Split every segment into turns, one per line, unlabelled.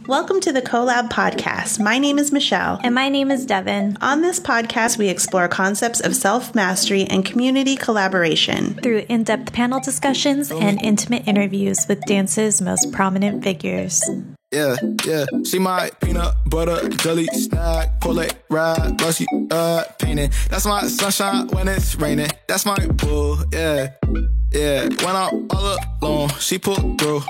Welcome to the CoLab podcast. My name is Michelle.
And my name is Devin.
On this podcast, we explore concepts of self-mastery and community collaboration
through in-depth panel discussions and intimate interviews with dance's most prominent figures.
Yeah. She my peanut butter jelly snack, pull it ride, but she painting. That's my sunshine when it's raining. That's my boo, yeah. When I'm all alone, she pull through.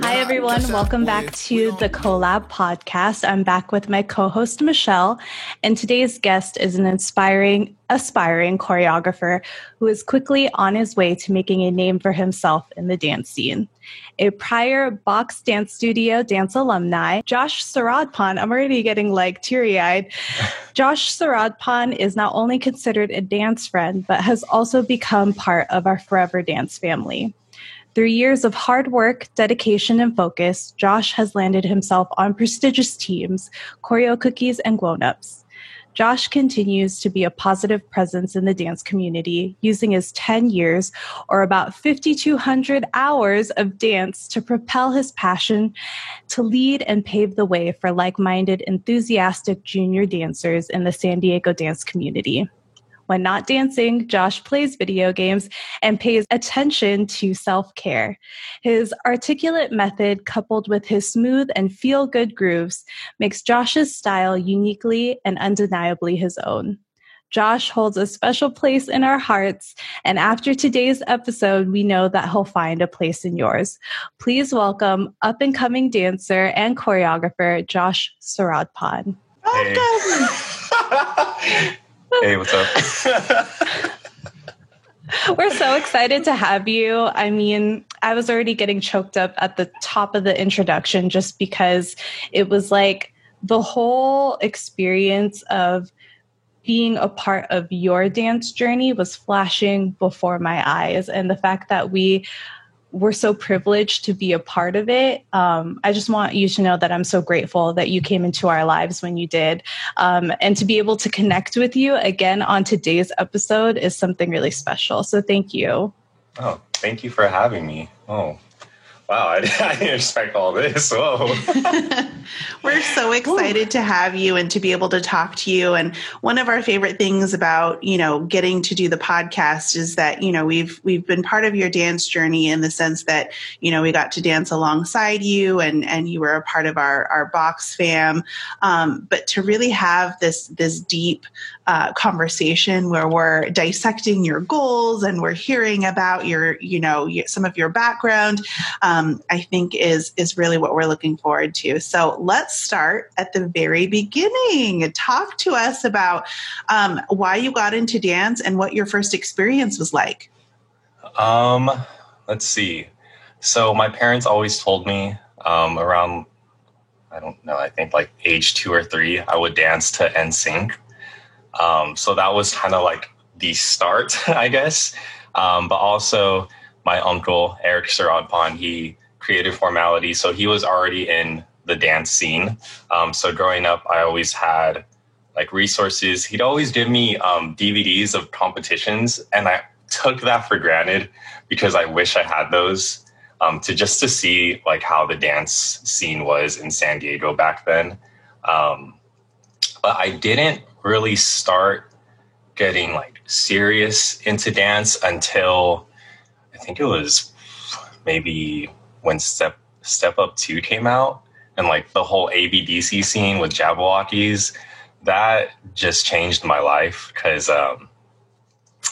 Hi, everyone. Welcome back to the CoLab podcast. I'm back with my co-host, Michelle, and today's guest is an aspiring choreographer who is quickly on his way to making a name for himself in the dance scene. A prior Box Dance Studio dance alumni, Josh Saradpan, I'm already getting teary-eyed. Josh Saradpan is not only considered a dance friend, but has also become part of our Forever Dance family. Through years of hard work, dedication, and focus, Josh has landed himself on prestigious teams, Choreo Cookies and Grown Ups. Josh continues to be a positive presence in the dance community, using his 10 years, or about 5,200 hours of dance to propel his passion to lead and pave the way for like-minded, enthusiastic junior dancers in the San Diego dance community. When not dancing, Josh plays video games and pays attention to self-care. His articulate method, coupled with his smooth and feel-good grooves, makes Josh's style uniquely and undeniably his own. Josh holds a special place in our hearts, and after today's episode, we know that he'll find a place in yours. Please welcome up-and-coming dancer and choreographer, Josh Saradpan.
Hey. Hey, what's up?
We're so excited to have you. I mean, I was already getting choked up at the top of the introduction just because it was like the whole experience of being a part of your dance journey was flashing before my eyes. And the fact that we're so privileged to be a part of it. I just want you to know that I'm so grateful that you came into our lives when you did. And to be able to connect with you again on today's episode is something really special. So thank you.
Oh, thank you for having me. Oh, wow. I didn't expect all this. Whoa.
We're so excited to have you and to be able to talk to you. And one of our favorite things about, getting to do the podcast is that, we've been part of your dance journey in the sense that, we got to dance alongside you and you were a part of our Box fam. But to really have this deep conversation where we're dissecting your goals and we're hearing about some of your background, I think is really what we're looking forward to. So let's start at the very beginning. Talk to us about why you got into dance and what your first experience was like.
Let's see. So my parents always told me around, I don't know, I think like age 2 or 3, I would dance to NSYNC. So that was kind of like the start, I guess. But also my uncle, Eric Saradpan, he created Formality. So he was already in the dance scene. So growing up, I always had resources. He'd always give me DVDs of competitions, and I took that for granted because I wish I had those to see how the dance scene was in San Diego back then. But I didn't really start getting serious into dance until I think it was maybe when Step Up 2 came out, and the whole ABDC scene with Jabbawockeez, that just changed my life because I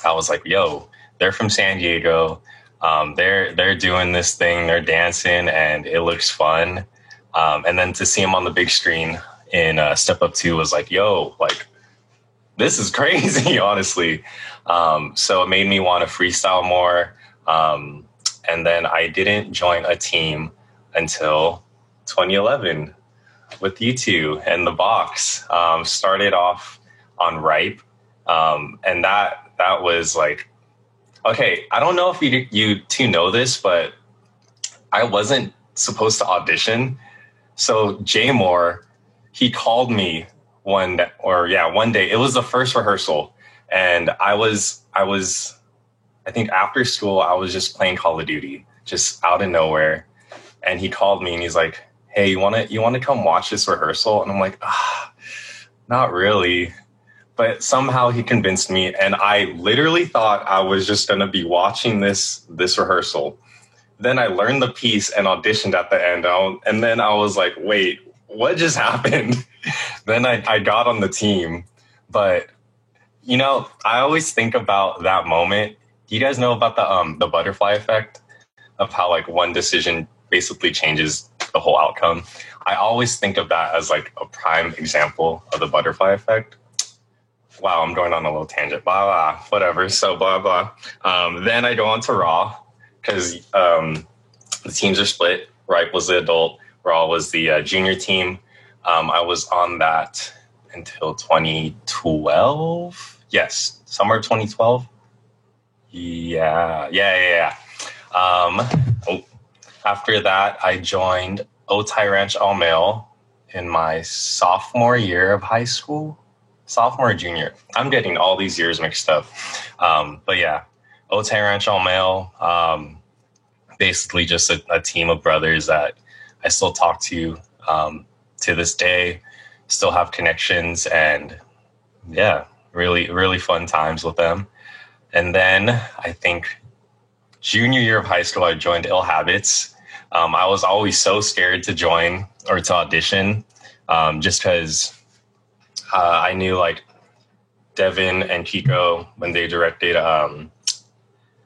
was like, yo, they're from San Diego. They're doing this thing, they're dancing, and it looks fun. And then to see them on the big screen in Step Up 2 was like, yo, this is crazy, honestly. So it made me want to freestyle more. And then I didn't join a team until 2011 with you two and the Box. Started off on Ripe. And that was okay, I don't know if you two know this, but I wasn't supposed to audition. So Jay Moore, he called me one day. It was the first rehearsal. And I think after school, I was just playing Call of Duty, just out of nowhere. And he called me and he's like, hey, you want to come watch this rehearsal? And I'm like, not really. But somehow he convinced me, and I literally thought I was just going to be watching this rehearsal. Then I learned the piece and auditioned at the end. And then I was like, wait, what just happened? Then I got on the team. But, you know, I always think about that moment. Do you guys know about the butterfly effect of how like one decision basically changes the whole outcome? I always think of that as like a prime example of the butterfly effect. Wow, I'm going on a little tangent. Blah, blah, whatever. So blah, blah. Then I go on to Raw because the teams are split. Ripe was the adult. Raw was the junior team. I was on that until 2012. Yes, summer of 2012. Yeah. After that, I joined Otay Ranch All Male in my sophomore year of high school. Sophomore or junior. I'm getting all these years mixed up. But yeah, Otay Ranch All Male. Basically just a team of brothers that I still talk to this day, still have connections, and yeah, really, really fun times with them. And then I think junior year of high school, I joined Ill Habits. I was always so scared to join or to audition just because I knew like Devin and Kiko when they directed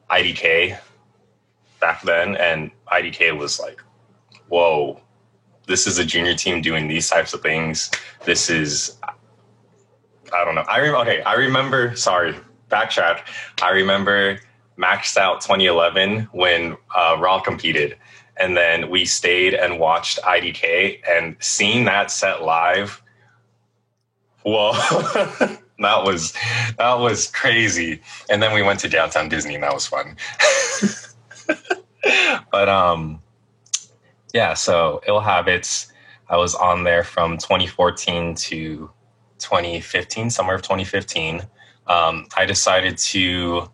IDK back then, and IDK was like, whoa, this is a junior team doing these types of things. This is, I don't know. I remember, sorry, backtrack. I remember Maxed Out 2011 when Raw competed. And then we stayed and watched IDK, and seeing that set live, whoa, that was crazy. And then we went to Downtown Disney, and that was fun. But yeah, so Ill Habits, I was on there from 2014 to 2015, summer of 2015. I decided to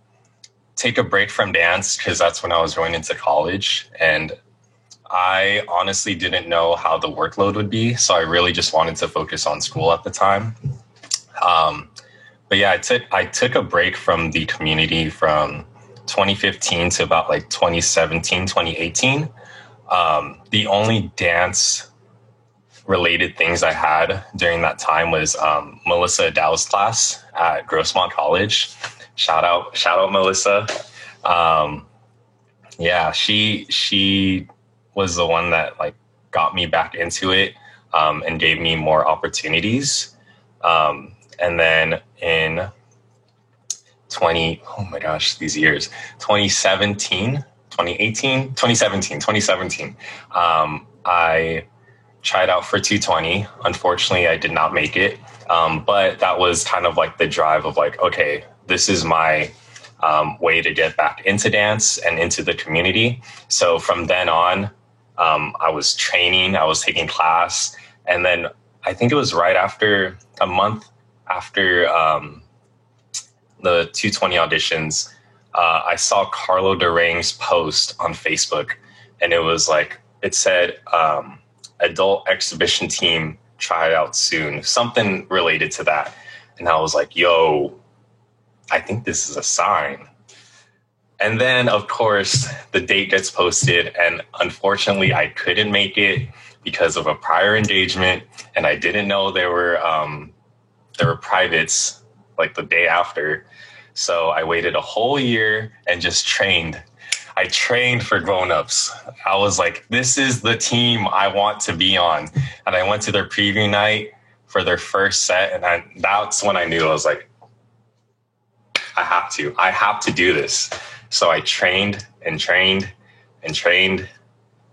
take a break from dance because that's when I was going into college, and I honestly didn't know how the workload would be, so I really just wanted to focus on school at the time. But yeah, I took a break from the community from 2015 to about like 2017, 2018. The only dance related things I had during that time was Melissa Adow's class at Grossmont College. Shout out Melissa. Yeah, she was the one that like got me back into it and gave me more opportunities. And then in 2017, I tried out for 220. Unfortunately, I did not make it. But that was kind of like the drive of like, okay, this is my way to get back into dance and into the community. So from then on, I was training, I was taking class. And then I think it was right after a month after the 220 auditions, I saw Carlo Durang's post on Facebook, and it was like, it said, adult exhibition team tryout soon, something related to that. And I was like, yo, I think this is a sign. And then, of course, the date gets posted, and unfortunately, I couldn't make it because of a prior engagement, and I didn't know there were privates like the day after. So I waited a whole year and just trained. I trained for grown-ups. I was like, this is the team I want to be on. And I went to their preview night for their first set, and that's when I knew. I was like, I have to do this. So I trained and trained and trained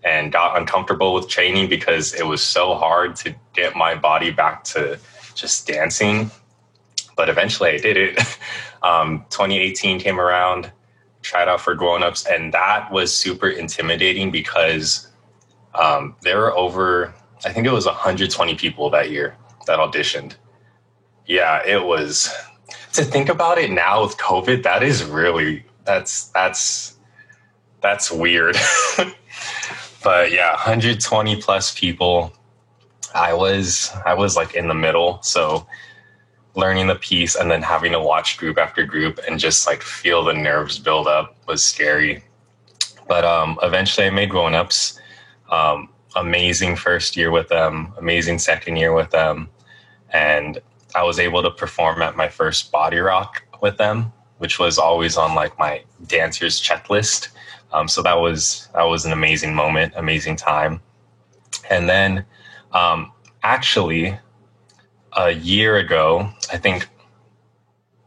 and got uncomfortable with training because it was so hard to get my body back to just dancing. But eventually I did it. 2018 came around, tried out for grown-ups, and that was super intimidating because there were over, I think it was 120 people that year that auditioned. Yeah, it was. To think about it now with COVID, that is really, that's weird. But yeah, 120 plus people. I was like in the middle. So learning the piece and then having to watch group after group and just like feel the nerves build up was scary. But eventually I made Grown Ups. Amazing first year with them, amazing second year with them. And I was able to perform at my first Body Rock with them, which was always on like my dancers checklist. So that was an amazing moment, amazing time. And then actually a year ago, I think,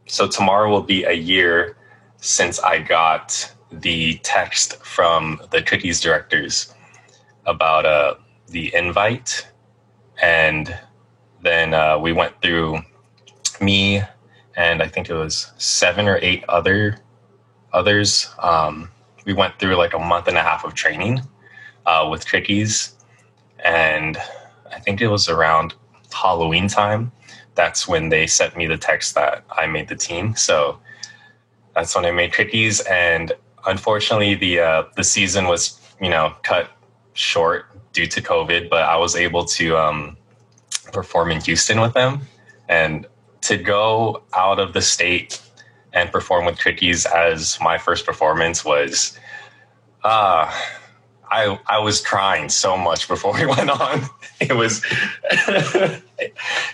so tomorrow will be a year since I got the text from the Cookies directors about the invite. And then we went through, me and I think it was 7 or 8 others. We went through like a month and a half of training with Cookies. And I think it was around Halloween time. That's when they sent me the text that I made the team. So that's when I made Cookies. And unfortunately, the season was, cut short due to COVID, but I was able to perform in Houston with them. And to go out of the state and perform with Cookies as my first performance was, I was crying so much before we went on. It was,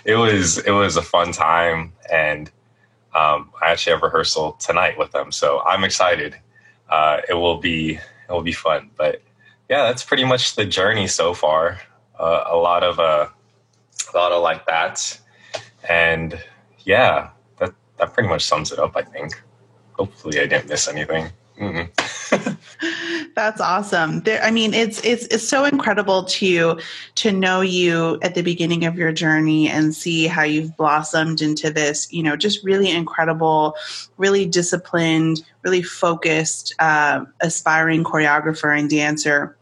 it was a fun time. And I actually have rehearsal tonight with them. So I'm excited. It will be fun, but yeah, that's pretty much the journey so far. A lot of like that. And yeah, that pretty much sums it up, I think. Hopefully I didn't miss anything.
That's awesome. It's so incredible to know you at the beginning of your journey and see how you've blossomed into this, just really incredible, really disciplined, really focused, aspiring choreographer and dancer.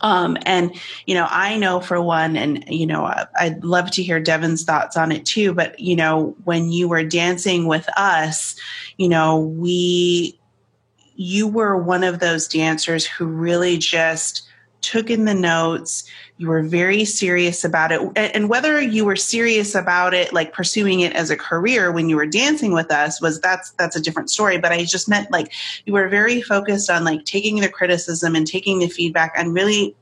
I know for one, and, I'd love to hear Devin's thoughts on it too, but, when you were dancing with us, you were one of those dancers who really just took in the notes. You were very serious about it. And whether you were serious about it, like pursuing it as a career when you were dancing with us, that's a different story. But I just meant like you were very focused on like taking the criticism and taking the feedback and really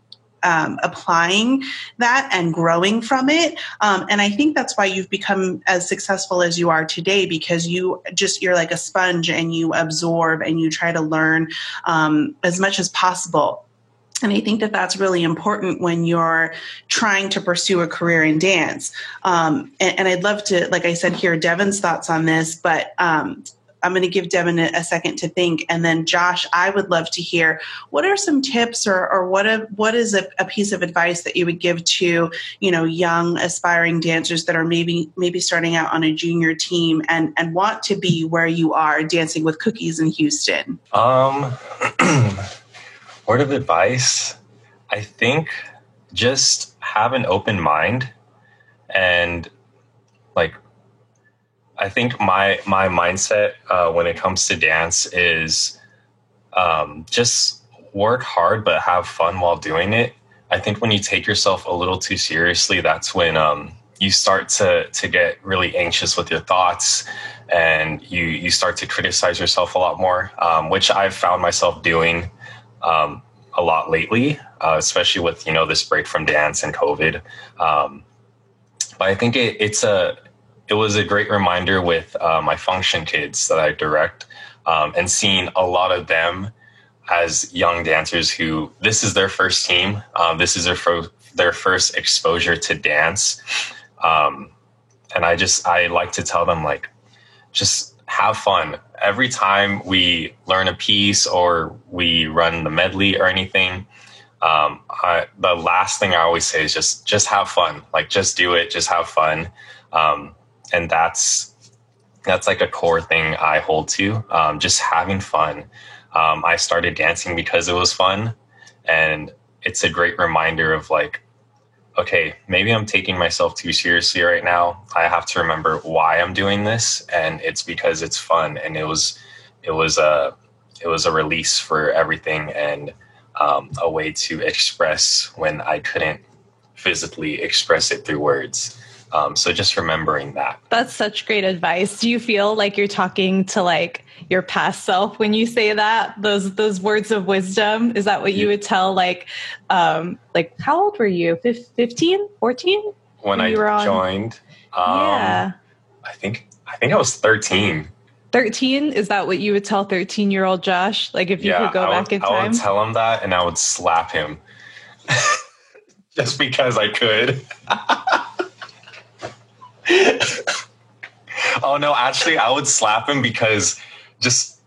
applying that and growing from it. And I think that's why you've become as successful as you are today, because you're like a sponge and you absorb and you try to learn as much as possible. And I think that that's really important when you're trying to pursue a career in dance. And I'd love to, like I said, hear Devin's thoughts on this, but I'm going to give Devin a second to think. And then Josh, I would love to hear, what are some tips or what is a piece of advice that you would give to, young aspiring dancers that are maybe starting out on a junior team and want to be where you are dancing with Cookies in Houston?
Word of advice, I think just have an open mind. And like, I think my mindset when it comes to dance is just work hard, but have fun while doing it. I think when you take yourself a little too seriously, that's when you start to get really anxious with your thoughts, and you start to criticize yourself a lot more, which I've found myself doing a lot lately, especially with, this break from dance and COVID. But I think it was a great reminder with my function kids that I direct, and seeing a lot of them as young dancers who this is their first team. This is their first exposure to dance. And I like to tell them, like, just have fun. Every time we learn a piece or we run the medley or anything, the last thing I always say is just have fun. Like, just do it. Just have fun. And that's like a core thing I hold to, just having fun. I started dancing because it was fun, and it's a great reminder of like, okay, maybe I'm taking myself too seriously right now. I have to remember why I'm doing this, and it's because it's fun. And it was a release for everything. And a way to express when I couldn't physically express it through words. So just remembering that.
That's such great advice. Do you feel like you're talking to like your past self when you say that, those words of wisdom? Is that what you would tell like how old were you? 15, 14?
When I joined?
Yeah.
I think I was 13.
13? Is that what you would tell 13-year-old Josh? Like if you could go back in time?
I would tell him that and I would slap him. Just because I could. Oh no, actually I would slap him because just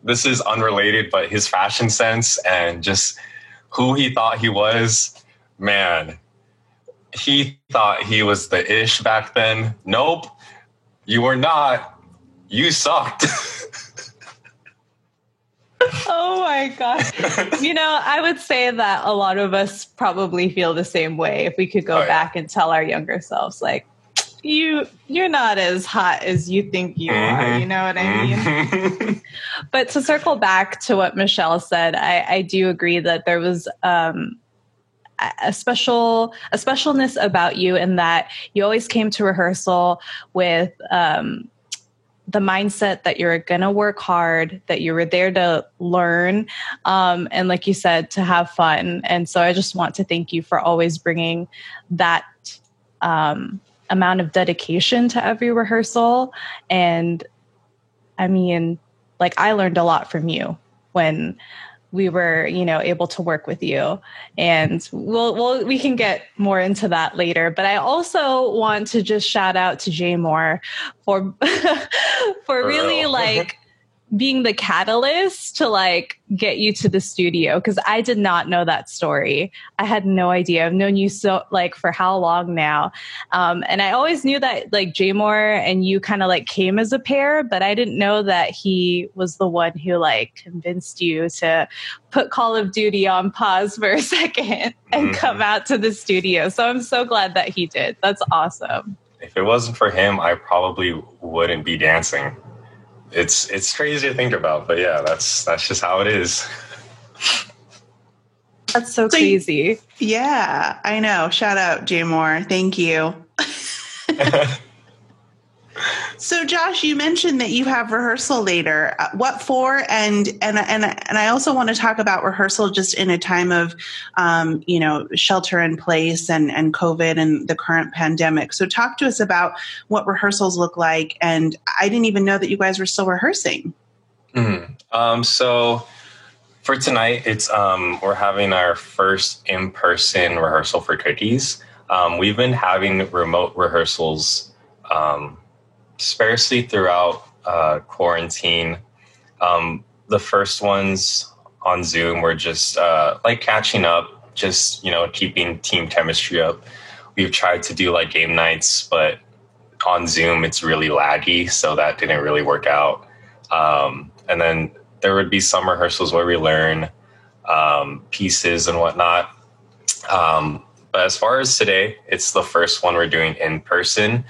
this is unrelated, but his fashion sense and just who he thought he was, man, he thought he was the ish back then. Nope, you were not. You sucked.
Oh my gosh. I would say that a lot of us probably feel the same way if we could go back and tell our younger selves, like, you're not as hot as you think you are. You know what I mean? But to circle back to what Michelle said, I do agree that there was a specialness about you in that you always came to rehearsal with the mindset that you're going to work hard, that you were there to learn, and like you said, to have fun. And so I just want to thank you for always bringing that amount of dedication to every rehearsal. And I mean, like, I learned a lot from you when we were, able to work with you, and we can get more into that later. But I also want to just shout out to Jay Moore for really like being the catalyst to like get you to the studio. Cause I did not know that story. I had no idea. I've known you so like for how long now. And I always knew that like Jay Moore and you kind of like came as a pair, but I didn't know that he was the one who like convinced you to put Call of Duty on pause for a second and come out to the studio. So I'm so glad that he did. That's awesome.
If it wasn't for him, I probably wouldn't be dancing. It's crazy to think about, but yeah, that's just how it is.
That's so crazy.
Yeah, I know. Shout out, Jay Moore. Thank you. So, Josh, you mentioned that you have rehearsal later. What for? And I also want to talk about rehearsal just in a time of, shelter in place and COVID and the current pandemic. So, talk to us about what rehearsals look like. And I didn't even know that you guys were still rehearsing.
So, for tonight, it's we're having our first in-person rehearsal for Cookies. We've been having remote rehearsals sparsely throughout quarantine. The first ones on Zoom were just like catching up, just keeping team chemistry up. We've tried to do like game nights, but on Zoom it's really laggy, so that didn't really work out. And then there would be some rehearsals where we learn pieces and whatnot. But as far as today, it's the first one we're doing in person.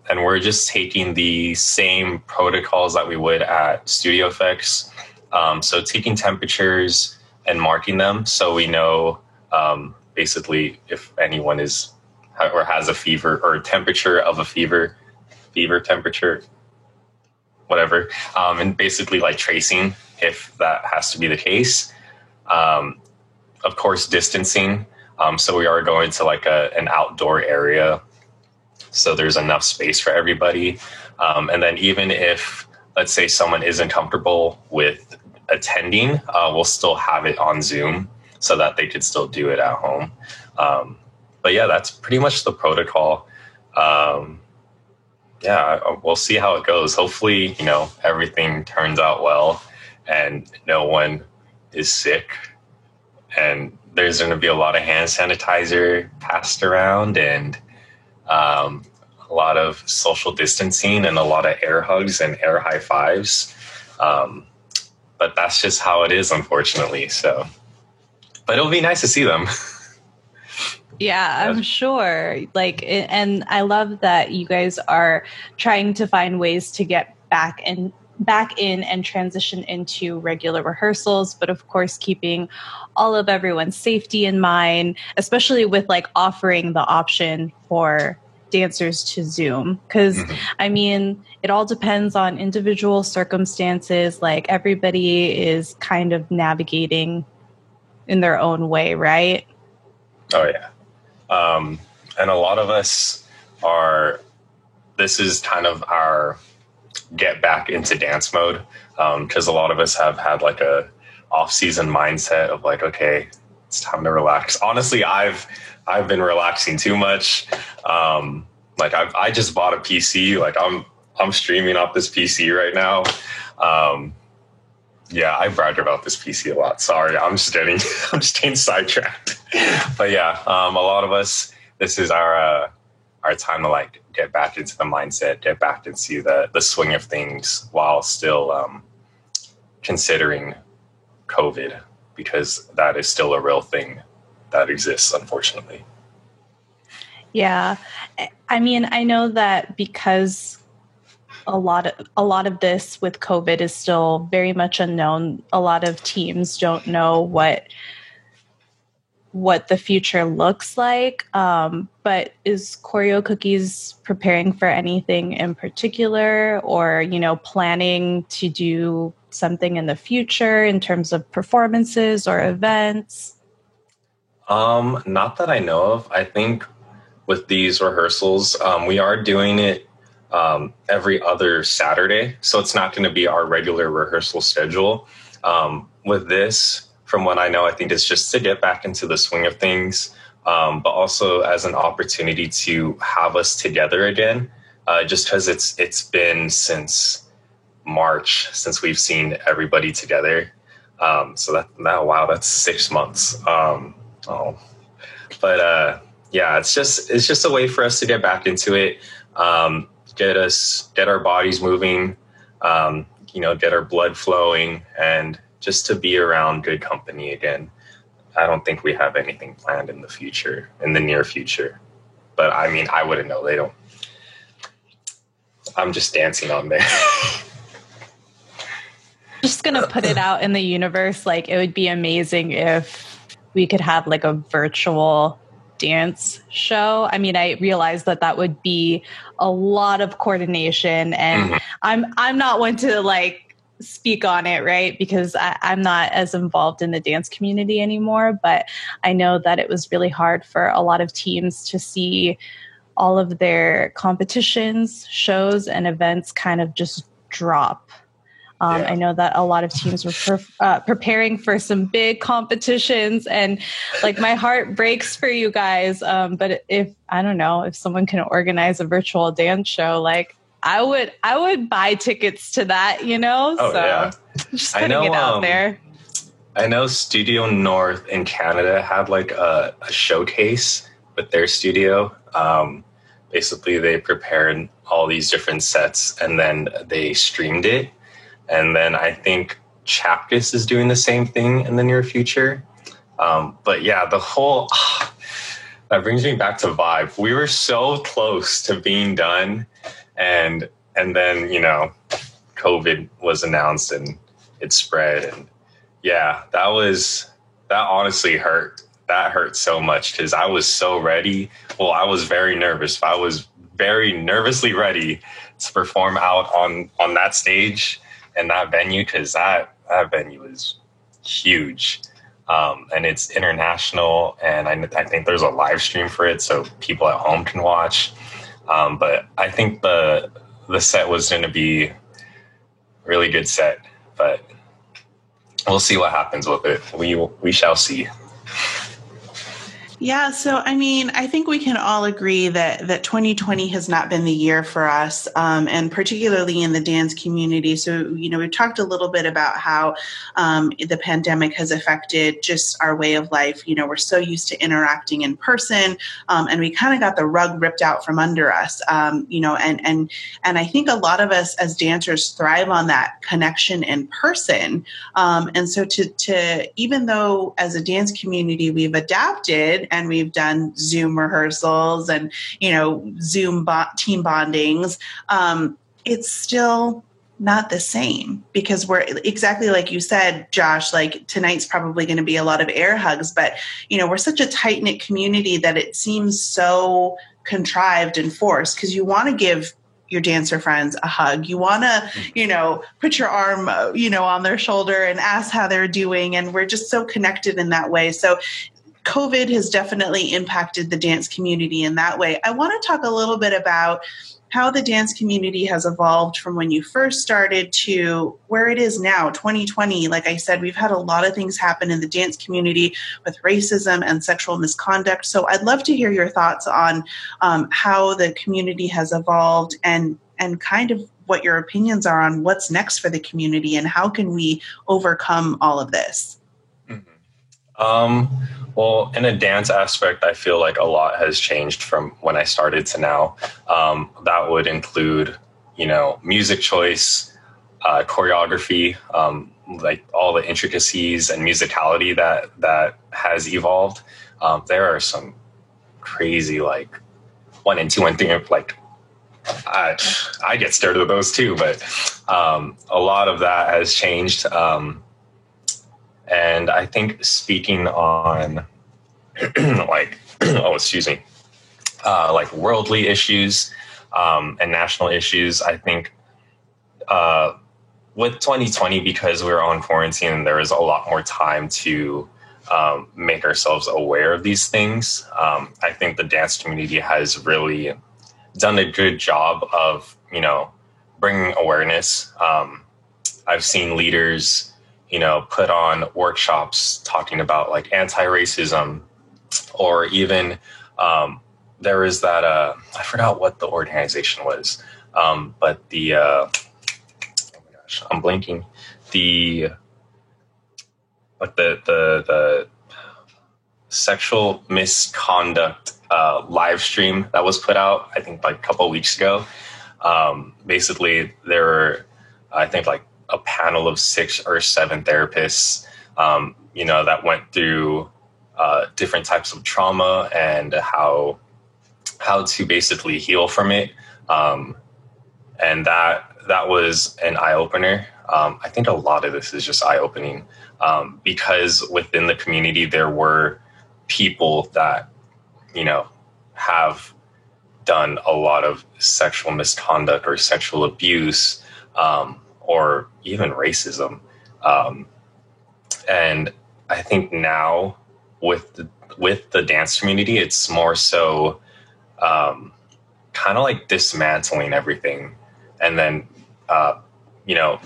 And we're just taking the same protocols that we would at Studio Effects. So taking temperatures and marking them so we know basically if anyone is or has a fever or temperature of a fever temperature, whatever. And basically like tracing if that has to be the case. Of course, distancing. So we are going to like an outdoor area, so there's enough space for everybody. And then even if, let's say, someone isn't comfortable with attending, we'll still have it on Zoom so that they could still do it at home. But yeah, that's pretty much the protocol. We'll see how it goes. Hopefully, everything turns out well and no one is sick. And there's going to be a lot of hand sanitizer passed around and a lot of social distancing and a lot of air hugs and air high fives. But that's just how it is, unfortunately. So, but it'll be nice to see them.
Yeah, I'm sure. And I love that you guys are trying to find ways to get back back in and transition into regular rehearsals, but of course keeping all of everyone's safety in mind, especially with like offering the option for dancers to Zoom. Because I mean, it all depends on individual circumstances. Like everybody is kind of navigating in their own way, right?
Oh yeah. And a lot of us this is kind of our get back into dance mode. Cause a lot of us have had like a off-season mindset of like, okay, it's time to relax. Honestly, I've been relaxing too much. Like I just bought a PC. Like I'm streaming off this PC right now. Yeah, I bragged about this PC a lot. Sorry, I'm just getting sidetracked. But yeah, a lot of us, this is our time to like get back into the mindset, get back into the swing of things while still considering COVID, because that is still a real thing that exists, unfortunately.
Yeah. I mean, I know that because a lot of this with COVID is still very much unknown. A lot of teams don't know what the future looks like. But is Choreo Cookies preparing for anything in particular, or, you know, planning to do something in the future in terms of performances or events?
Not that I know of. I think with these rehearsals, we are doing it every other Saturday. So it's not going to be our regular rehearsal schedule. With this, from what I know, I think it's just to get back into the swing of things, but also as an opportunity to have us together again, just because it's been since March since we've seen everybody together. So wow, that's 6 months. Yeah, it's just a way for us to get back into it, get our bodies moving, get our blood flowing, and just to be around good company again. I don't think we have anything planned in the near future. But I mean, I wouldn't know. They don't. I'm just dancing on there.
Just going to put it out in the universe. Like, it would be amazing if we could have like a virtual dance show. I mean, I realize that would be a lot of coordination, and I'm not one to like speak on it, right? Because I'm not as involved in the dance community anymore, but I know that it was really hard for a lot of teams to see all of their competitions, shows, and events kind of just drop. I know that a lot of teams were preparing for some big competitions, and like my heart breaks for you guys. But if someone can organize a virtual dance show, like I would buy tickets to that, you know?
Oh, so yeah.
Just putting it out there.
I know Studio North in Canada had like a showcase with their studio. Basically, they prepared all these different sets and then they streamed it. And then I think Chapkus is doing the same thing in the near future. But yeah, that brings me back to Vibe. We were so close to being done. And then, COVID was announced and it spread. And yeah, that honestly hurt. That hurt so much because I was so ready. Well, I was very nervous, but I was very nervously ready to perform out on that stage and that venue, because that venue is huge. And it's international, and I think there's a live stream for it so people at home can watch. But I think the set was going to be a really good set, but we'll see what happens with it. We shall see.
Yeah, so I mean, I think we can all agree that 2020 has not been the year for us, and particularly in the dance community. So, we've talked a little bit about how the pandemic has affected just our way of life. We're so used to interacting in person, and we kind of got the rug ripped out from under us, and I think a lot of us as dancers thrive on that connection in person. And so to even though as a dance community we've adapted, and we've done Zoom rehearsals and, Zoom team bondings, it's still not the same, because we're exactly like you said, Josh, like tonight's probably going to be a lot of air hugs, but we're such a tight knit community that it seems so contrived and forced, because you want to give your dancer friends a hug. You want to, put your arm, on their shoulder and ask how they're doing. And we're just so connected in that way. So COVID has definitely impacted the dance community in that way. I want to talk a little bit about how the dance community has evolved from when you first started to where it is now, 2020. Like I said, we've had a lot of things happen in the dance community with racism and sexual misconduct. So I'd love to hear your thoughts on how the community has evolved and kind of what your opinions are on what's next for the community and how can we overcome all of this?
Well, in a dance aspect, I feel like a lot has changed from when I started to now. That would include, music choice, choreography, like all the intricacies and musicality that has evolved. There are some crazy, like 1 and 2 and 3, like I get scared of those too, but a lot of that has changed. And I think speaking on like worldly issues and national issues, I think with 2020, because we were on quarantine, there was a lot more time to make ourselves aware of these things. I think the dance community has really done a good job of, bringing awareness. I've seen leaders put on workshops talking about like anti-racism, or even there is that, I forgot what the organization was, but the, oh my gosh, I'm blanking. The sexual misconduct live stream that was put out, I think like a couple of weeks ago. Basically, there were, I think, like a panel of 6 or 7 therapists, that went through different types of trauma and how to basically heal from it. And that was an eye-opener. I think a lot of this is just eye-opening because within the community, there were people that, have done a lot of sexual misconduct or sexual abuse, or even racism. And I think now with the dance community, it's more so kind of like dismantling everything and then,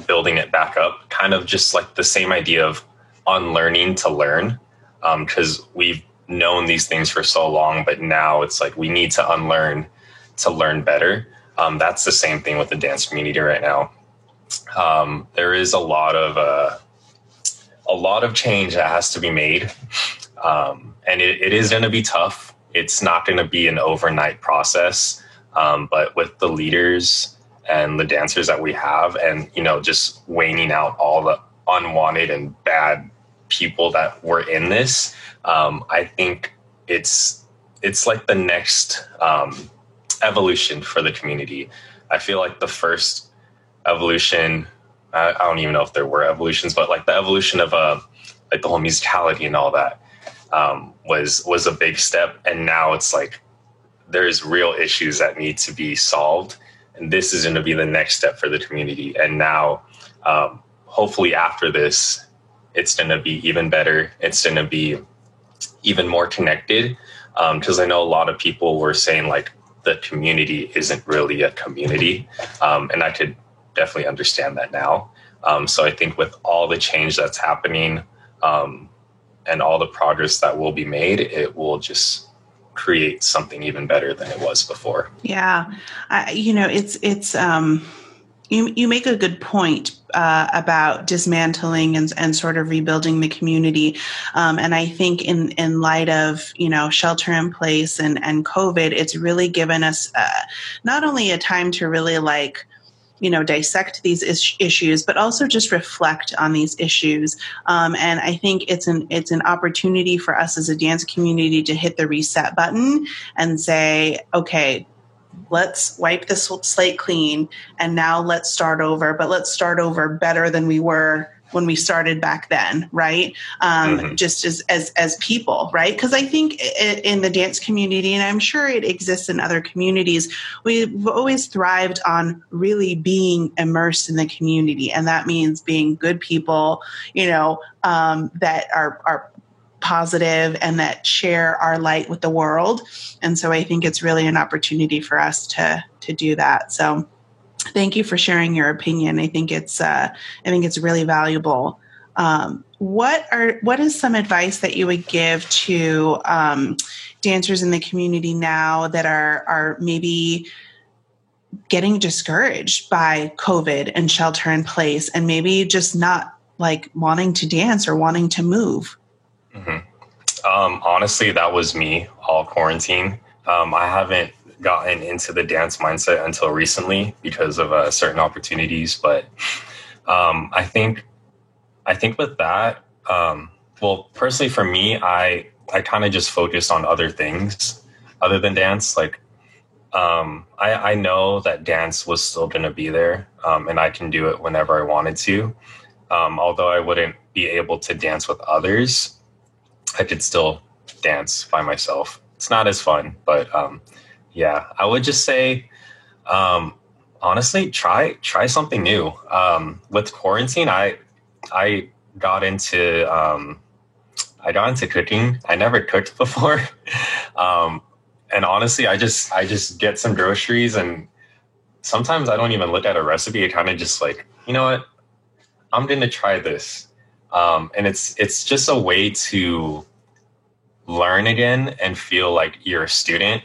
building it back up, kind of just like the same idea of unlearning to learn, because we've known these things for so long, but now it's like we need to unlearn to learn better. That's the same thing with the dance community right now. There is a lot of change that has to be made. And it is going to be tough. It's not going to be an overnight process. But with the leaders and the dancers that we have, and, just waning out all the unwanted and bad people that were in this, I think it's like the next evolution for the community. I feel like the first evolution, I don't even know if there were evolutions, but like the evolution of like the whole musicality and all that was a big step. And now it's like there's real issues that need to be solved. And this is going to be the next step for the community. And now, hopefully after this, it's going to be even better. It's going to be even more connected. Because I know a lot of people were saying like the community isn't really a community. And I could definitely understand that now. So I think with all the change that's happening and all the progress that will be made, it will just create something even better than it was before.
Yeah. You make a good point about dismantling and sort of rebuilding the community. And I think in light of, shelter in place and COVID, it's really given us not only a time to really dissect these issues, but also just reflect on these issues. And I think it's an opportunity for us as a dance community to hit the reset button and say, okay, let's wipe this slate clean and now let's start over, but let's start over better than we were when we started back then, right? Just as people, right? Because I think in the dance community, and I'm sure it exists in other communities, we've always thrived on really being immersed in the community. And that means being good people, that are positive and that share our light with the world. And so I think it's really an opportunity for us to do that. So thank you for sharing your opinion. I think it's really valuable. What is some advice that you would give to dancers in the community now that are maybe getting discouraged by COVID and shelter in place and maybe just not like wanting to dance or wanting to move?
Honestly, that was me all quarantine. I haven't gotten into the dance mindset until recently because of certain opportunities. But I think with that, well, personally for me, I kind of just focused on other things other than dance. Like I know that dance was still going to be there, and I can do it whenever I wanted to. Although I wouldn't be able to dance with others, I could still dance by myself. It's not as fun, but yeah, I would just say, honestly, try something new. With quarantine, I got into cooking. I never cooked before, and honestly, I just get some groceries, and sometimes I don't even look at a recipe. I kind of just like, you know what, I'm gonna try this. And it's just a way to learn again and feel like you're a student.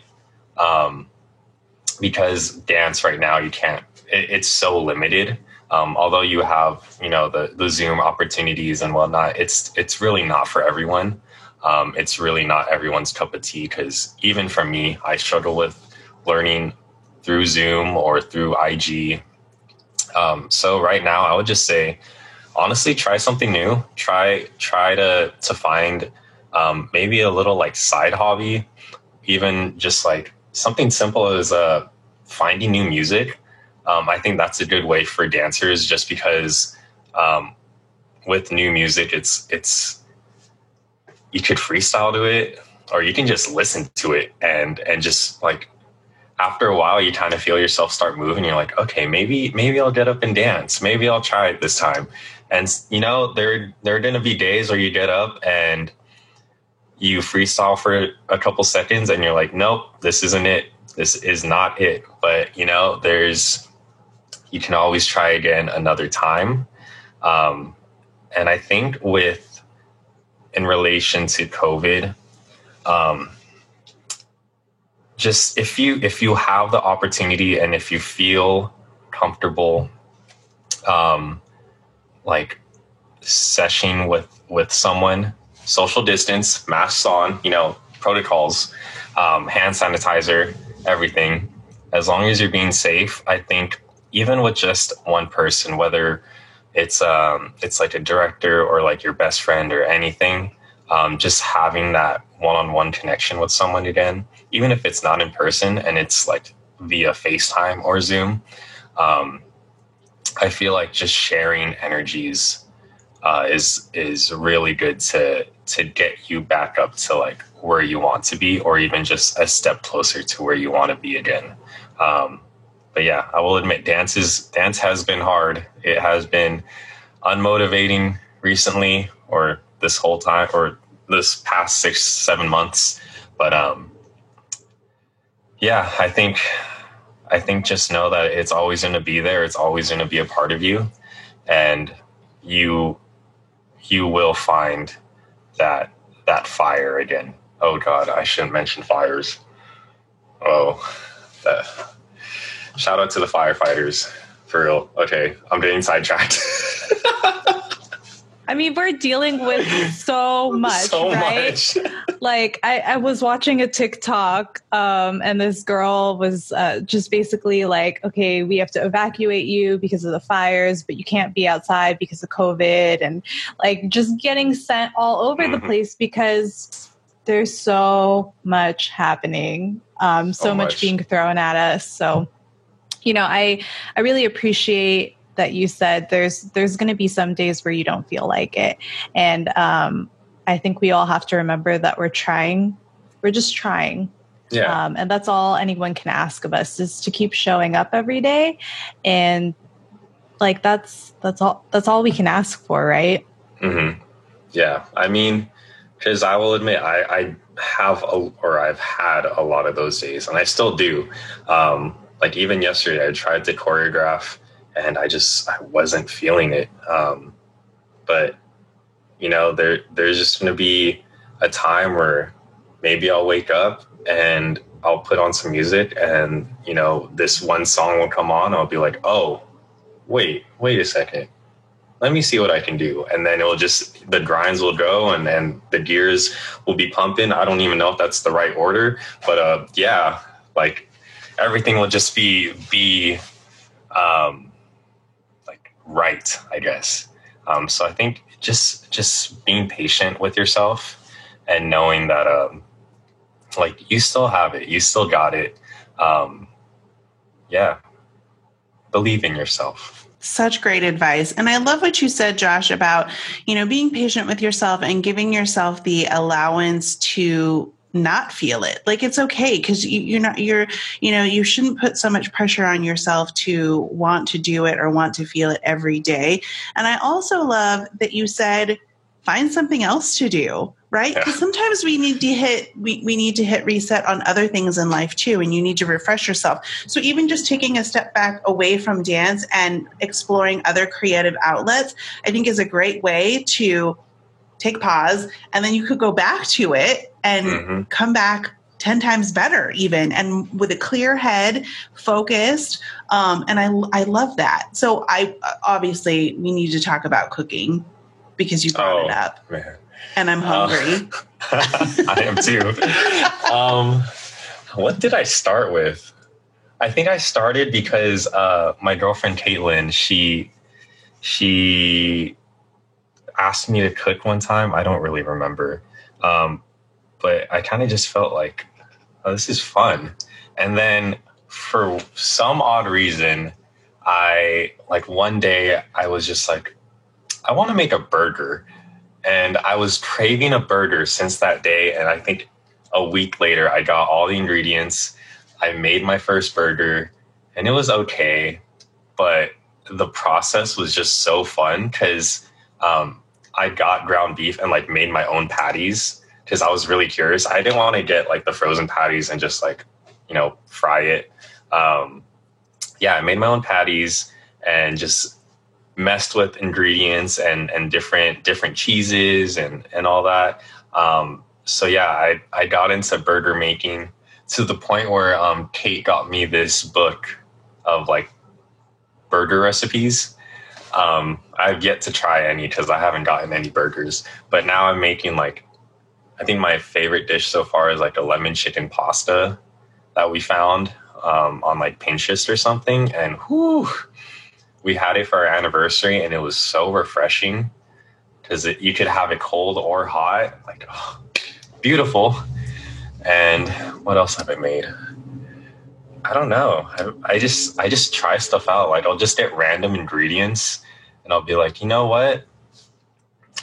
Because dance right now, you can't, it's so limited. Although you have, the Zoom opportunities and whatnot, it's really not for everyone. It's really not everyone's cup of tea, because even for me, I struggle with learning through Zoom or through IG. So right now I would just say, honestly, try something new. Try to find maybe a little like side hobby, even just like something simple as finding new music. I think that's a good way for dancers, just because with new music, it's you could freestyle to it, or you can just listen to it and just like after a while, you kind of feel yourself start moving. You're like, okay, maybe I'll get up and dance. Maybe I'll try it this time. And there are going to be days where you get up and you freestyle for a couple seconds and you're like, nope, this isn't it. This is not it. But, you can always try again another time. And I think in relation to COVID, just if you have the opportunity and if you feel comfortable, like seshing with someone, social distance, masks on, protocols, hand sanitizer, everything. As long as you're being safe, I think even with just one person, whether it's like a director or like your best friend or anything, just having that one-on-one connection with someone again, even if it's not in person and it's like via FaceTime or Zoom, I feel like just sharing energies is really good to get you back up to like where you want to be, or even just a step closer to where you want to be again. But yeah, I will admit dance has been hard. It has been unmotivating recently, or this whole time, or this past 6-7 months. But yeah, I think just know that it's always going to be there. It's always going to be a part of you, and you will find that fire again. Oh God, I shouldn't mention fires. Shout out to the firefighters, for real. Okay, I'm getting sidetracked.
I mean, we're dealing with so much, right? Like I was watching a TikTok and this girl was just basically like, okay, we have to evacuate you because of the fires, but you can't be outside because of COVID, and like just getting sent all over the place because there's so much happening, so much being thrown at us. So, you know, I really appreciate that you said there's going to be some days where you don't feel like it. And I think we all have to remember that we're trying. We're just trying.
Yeah.
And that's all anyone can ask of us, is to keep showing up every day. And like, that's all we can ask for. Right.
Mm-hmm. Yeah. I mean, because I will admit, I've had a lot of those days, and I still do. Like even yesterday, I tried to choreograph and I wasn't feeling it. But you know, there's just going to be a time where maybe I'll wake up and I'll put on some music, and, you know, this one song will come on. I'll be like, oh, wait a second. Let me see what I can do. And then the grinds will go, and then the gears will be pumping. I don't even know if that's the right order, but yeah, like everything will just be like right, I guess. So I think just being patient with yourself and knowing that, like, you still have it, you still got it. Yeah. Believe in yourself.
Such great advice. And I love what you said, Josh, about, you know, being patient with yourself and giving yourself the allowance to not feel it. Like, it's okay, because you shouldn't put so much pressure on yourself to want to do it or want to feel it every day. And I also love that you said, find something else to do, right? Because sometimes we need to hit reset on other things in life too, and you need to refresh yourself. So even just taking a step back away from dance and exploring other creative outlets, I think is a great way to take pause, and then you could go back to it and come back 10 times better even, and with a clear head, focused. And I love that. So obviously we need to talk about cooking, because you brought it up. Man. And I'm hungry.
I am too. What did I start with? I think I started because my girlfriend Caitlin, she asked me to cook one time. I don't really remember. But I kind of just felt like, oh, this is fun. And then for some odd reason, one day I was just like, I want to make a burger. And I was craving a burger since that day. And I think a week later, I got all the ingredients. I made my first burger, and it was okay. But the process was just so fun, because I got ground beef and like made my own patties, because I was really curious. I didn't want to get like the frozen patties and just like, you know, fry it. I made my own patties and just messed with ingredients and different cheeses and all that. So yeah, I got into burger making to the point where Kate got me this book of like burger recipes. I've yet to try any, because I haven't gotten any burgers, but now I'm making like, I think my favorite dish so far is like a lemon chicken pasta that we found on like Pinterest or something. And we had it for our anniversary, and it was so refreshing, because you could have it cold or hot. Like, oh, beautiful. And what else have I made? I don't know. I just try stuff out. Like, I'll just get random ingredients, and I'll be like, you know what?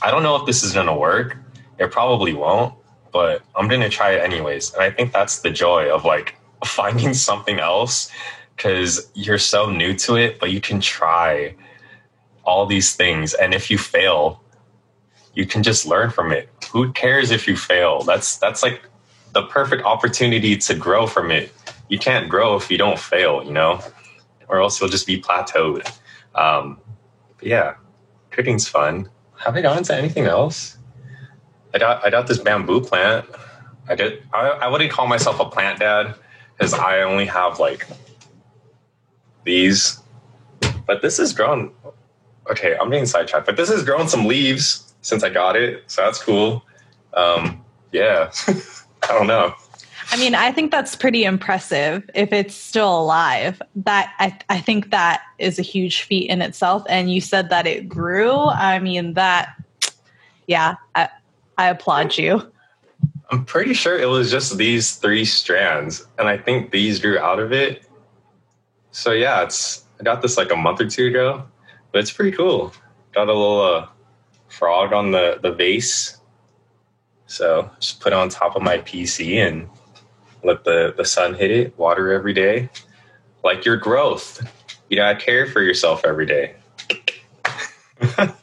I don't know if this is going to work. It probably won't, but I'm going to try it anyways. And I think that's the joy of like finding something else, because you're so new to it, but you can try all these things. And if you fail, you can just learn from it. Who cares if you fail? That's like the perfect opportunity to grow from it. You can't grow if you don't fail, you know, or else you'll just be plateaued. But yeah, cooking's fun. Have I gone into anything else? I got this bamboo plant. I wouldn't call myself a plant dad, because I only have like these, but this has grown. Okay, I'm getting sidetracked, but this has grown some leaves since I got it, so that's cool. Yeah, I don't know.
I mean, I think that's pretty impressive if it's still alive. That I think that is a huge feat in itself. And you said that it grew. I mean, I applaud you.
I'm pretty sure it was just these 3 strands, and I think these grew out of it. So yeah, I got this like a month or 2 ago, but it's pretty cool. Got a little frog on the vase. So just put it on top of my PC and let the sun hit it, water every day. Like your growth. You gotta care for yourself every day.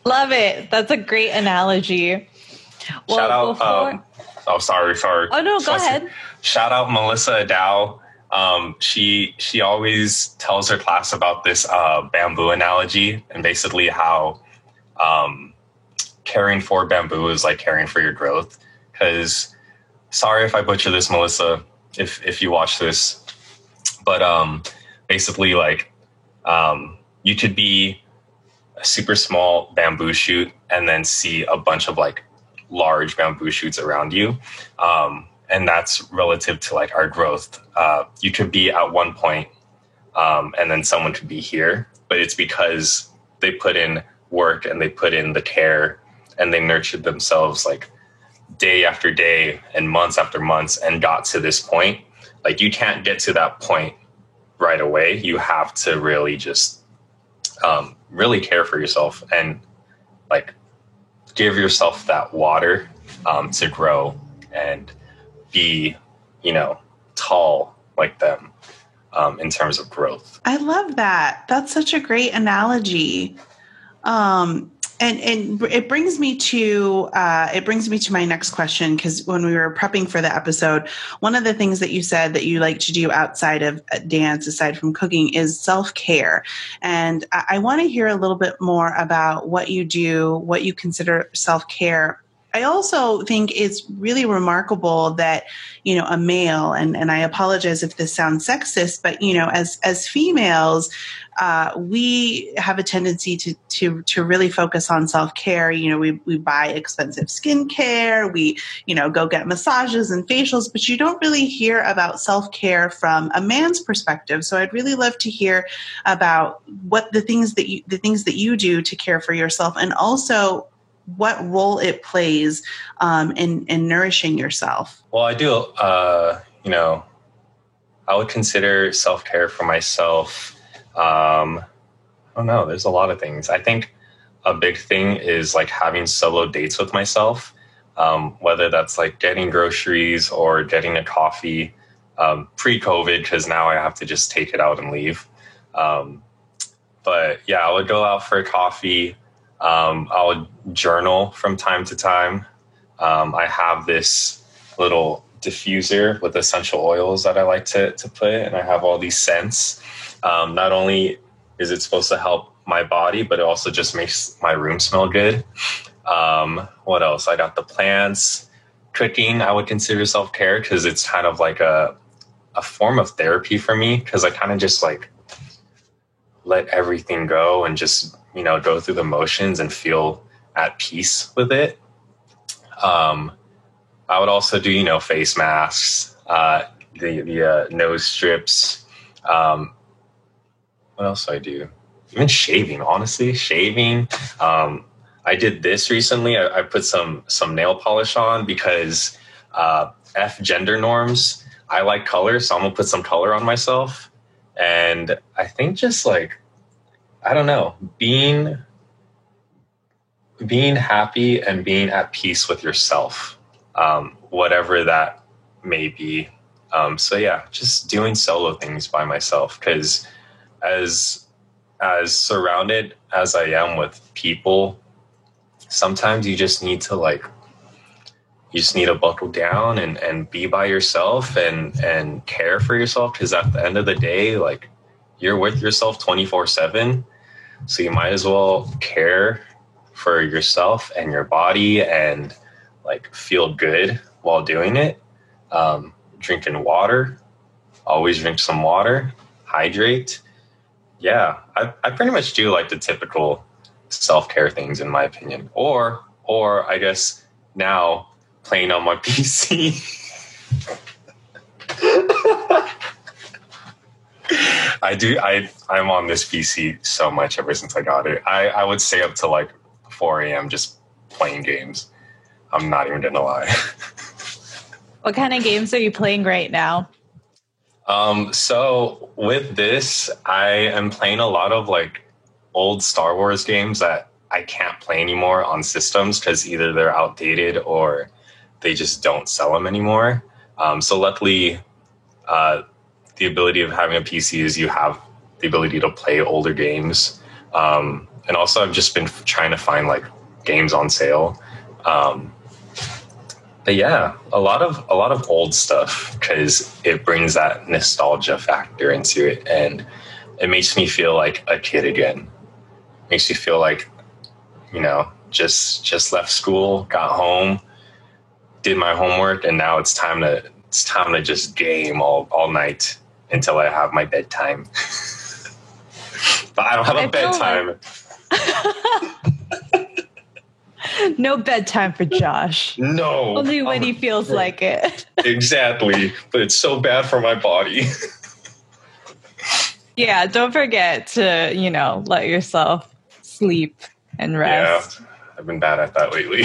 Love it. That's a great analogy. Well,
shout out. Sorry.
Oh no, go ahead.
Shout out Melissa Dow. She always tells her class about this bamboo analogy, and basically how caring for bamboo is like caring for your growth. Because sorry if I butcher this, Melissa, if you watch this, but basically like you could be a super small bamboo shoot and then see a bunch of like large bamboo shoots around you. And that's relative to like our growth. You could be at one point and then someone could be here, but it's because they put in work and they put in the care and they nurtured themselves like day after day and months after months and got to this point. Like you can't get to that point right away. You have to really just really care for yourself and like give yourself that water to grow and be, tall like them in terms of growth.
I love that. That's such a great analogy. And it brings me to my next question, because when we were prepping for the episode, one of the things that you said that you like to do outside of dance, aside from cooking, is self-care. And I want to hear a little bit more about what you do, what you consider self-care. I also think it's really remarkable that, a male, and I apologize if this sounds sexist, but, as females, we have a tendency to really focus on self-care. We buy expensive skincare, we, go get massages and facials, but you don't really hear about self-care from a man's perspective. So I'd really love to hear about what the things that you do to care for yourself, and also what role it plays in nourishing yourself.
Well, I do, I would consider self-care for myself. I don't know. There's a lot of things. I think a big thing is like having solo dates with myself, whether that's like getting groceries or getting a coffee, pre-COVID, because now I have to just take it out and leave. But yeah, I would go out for a coffee. I would journal from time to time. I have this little diffuser with essential oils that I like to put, and I have all these scents. Not only is it supposed to help my body, but it also just makes my room smell good. What else? I got the plants. Cooking, I would consider self-care, because it's kind of like a form of therapy for me, because I kind of just like let everything go and just go through the motions and feel at peace with it. I would also do, face masks, the nose strips. What else do I do? Even shaving, honestly, shaving. I did this recently. I put some nail polish on because F gender norms. I like color, so I'm gonna put some color on myself. And I think just like, I don't know, being happy and being at peace with yourself, whatever that may be. So yeah, just doing solo things by myself, because as surrounded as I am with people, sometimes you just need to buckle down and be by yourself and care for yourself, because at the end of the day, like, you're with yourself 24/7. So you might as well care for yourself and your body and like feel good while doing it. Drinking water, always drink some water, hydrate. Yeah, I pretty much do like the typical self-care things, in my opinion. Or I guess now playing on my PC. I'm on this PC so much ever since I got it. I would stay up till like 4 a.m. just playing games. I'm not even gonna lie.
What kind of games are you playing right now?
So with this, I am playing a lot of like old Star Wars games that I can't play anymore on systems because either they're outdated or they just don't sell them anymore. So luckily, the ability of having a PC is you have the ability to play older games. And also I've just been trying to find like games on sale. But yeah, a lot of old stuff because it brings that nostalgia factor into it, and it makes me feel like a kid again. Makes you feel like, you know, just left school, got home, did my homework, and now it's time to just game all night until I have my bedtime. But I don't have a bedtime.
No bedtime for Josh.
No.
Only when he feels like it.
Exactly. But it's so bad for my body.
Yeah, don't forget to, you know, let yourself sleep and rest.
Yeah, I've been bad at that lately.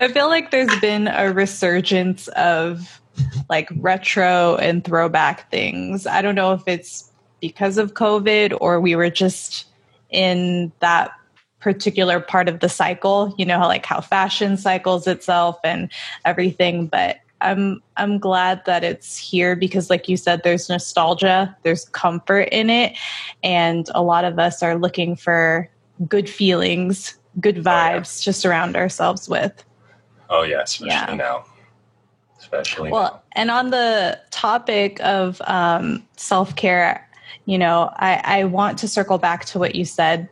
I feel like there's been a resurgence of like retro and throwback things. I don't know if it's because of COVID or we were just in that particular part of the cycle, you know, how fashion cycles itself and everything. But I'm glad that it's here because, like you said, there's nostalgia, there's comfort in it. And a lot of us are looking for good feelings, good vibes to surround ourselves with.
Oh, yeah, especially now. Especially
now. And on the topic of self-care, you know, I want to circle back to what you said.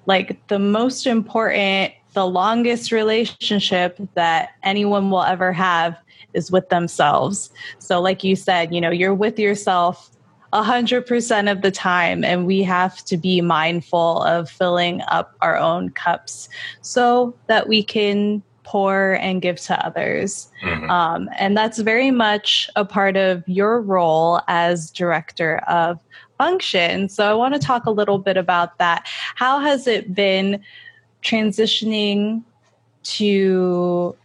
Like the most important, the longest relationship that anyone will ever have is with themselves. So like you said, you know, you're with yourself 100% of the time, and we have to be mindful of filling up our own cups so that we can pour and give to others. Mm-hmm. And that's very much a part of your role as director of function. So I want to talk a little bit about that. How has it been transitioning to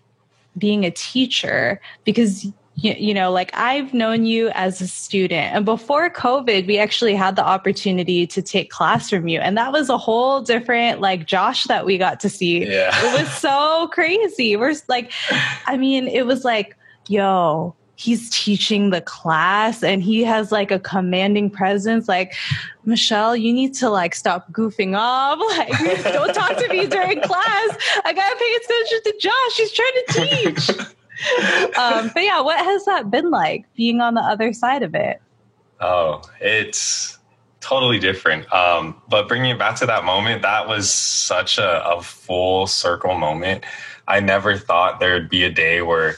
being a teacher? Because, you know, like I've known you as a student, and before COVID, we actually had the opportunity to take class from you. And that was a whole different like Josh that we got to see.
Yeah.
It was so crazy. We're like, I mean, it was like, yo, he's teaching the class and he has like a commanding presence. Like, Michelle, you need to like stop goofing off. Like, don't talk to me during class. I gotta pay attention to Josh. He's trying to teach. But yeah, what has that been like being on the other side of it?
Oh, it's totally different. But bringing it back to that moment, that was such a full circle moment. I never thought there would be a day where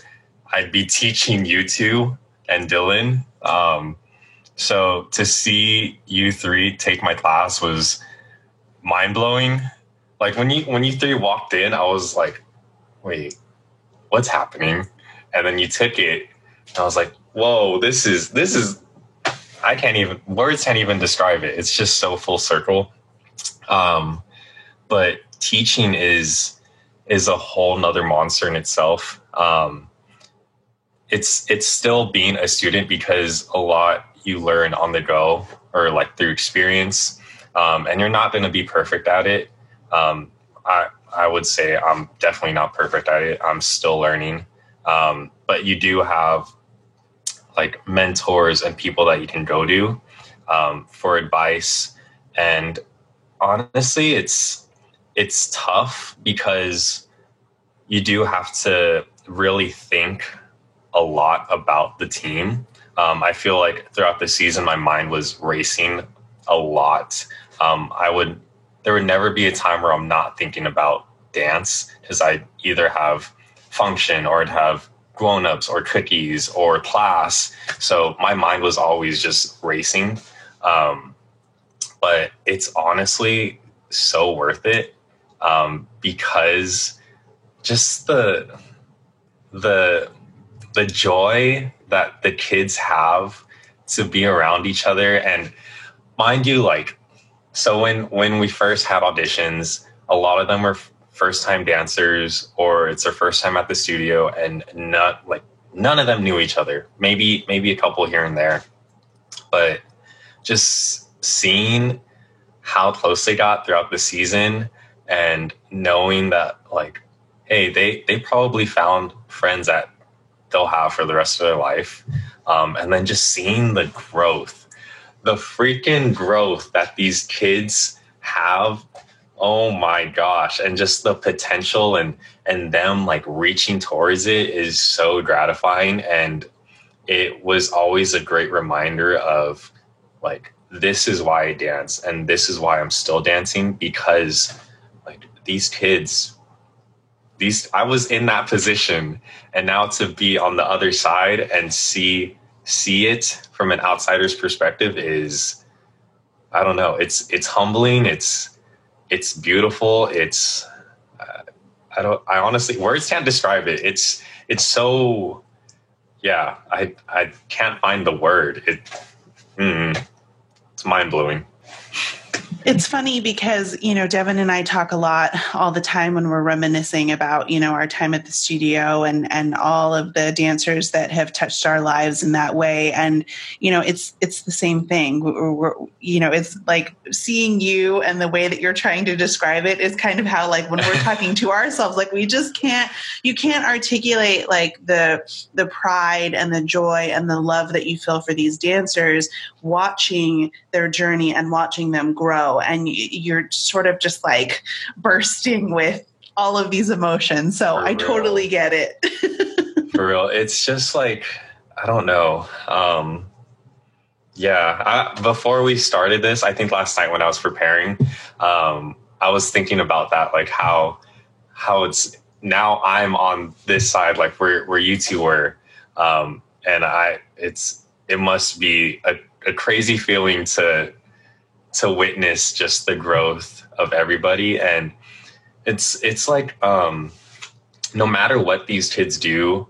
I'd be teaching you two and Dylan. So to see you three take my class was mind blowing. Like when you three walked in, I was like, wait, what's happening? And then you took it and I was like, whoa, this is, words can't even describe it. It's just so full circle. But teaching is a whole nother monster in itself. It's still being a student because a lot you learn on the go or like through experience, and you're not going to be perfect at it. I would say I'm definitely not perfect at it. I'm still learning, but you do have like mentors and people that you can go to for advice. And honestly, it's tough because you do have to really think a lot about the team. I feel like throughout the season, my mind was racing a lot. There would never be a time where I'm not thinking about dance because I either have function or I'd have grown-ups or cookies or class. So my mind was always just racing. But it's honestly so worth it because just the joy that the kids have to be around each other. And mind you, like, so when we first had auditions, a lot of them were first time dancers, or it's their first time at the studio, and none of them knew each other. Maybe a couple here and there, but just seeing how close they got throughout the season, and knowing that, like, hey, they probably found friends that they'll have for the rest of their life. And then just seeing the freaking growth that these kids have. Oh my gosh. And just the potential and them like reaching towards it is so gratifying. And it was always a great reminder of, like, this is why I dance, and this is why I'm still dancing, because like these kids, I was in that position, and now to be on the other side and see it from an outsider's perspective is, I don't know, it's humbling. It's beautiful. It's, I honestly, words can't describe it. It's so, yeah, I can't find the word. It's mind blowing.
It's funny because, Devin and I talk a lot all the time when we're reminiscing about, our time at the studio and all of the dancers that have touched our lives in that way. And, it's the same thing. It's like seeing you, and the way that you're trying to describe it is kind of how, like, when we're talking to ourselves, like, you can't articulate like the pride and the joy and the love that you feel for these dancers, watching their journey and watching them grow. And you're sort of just like bursting with all of these emotions. So I totally get it.
For real. It's just like, I don't know. Before we started this, I think last night when I was preparing, I was thinking about that, like how it's now I'm on this side, like where you two were. And it must be a crazy feeling to witness just the growth of everybody. And it's like, no matter what these kids do,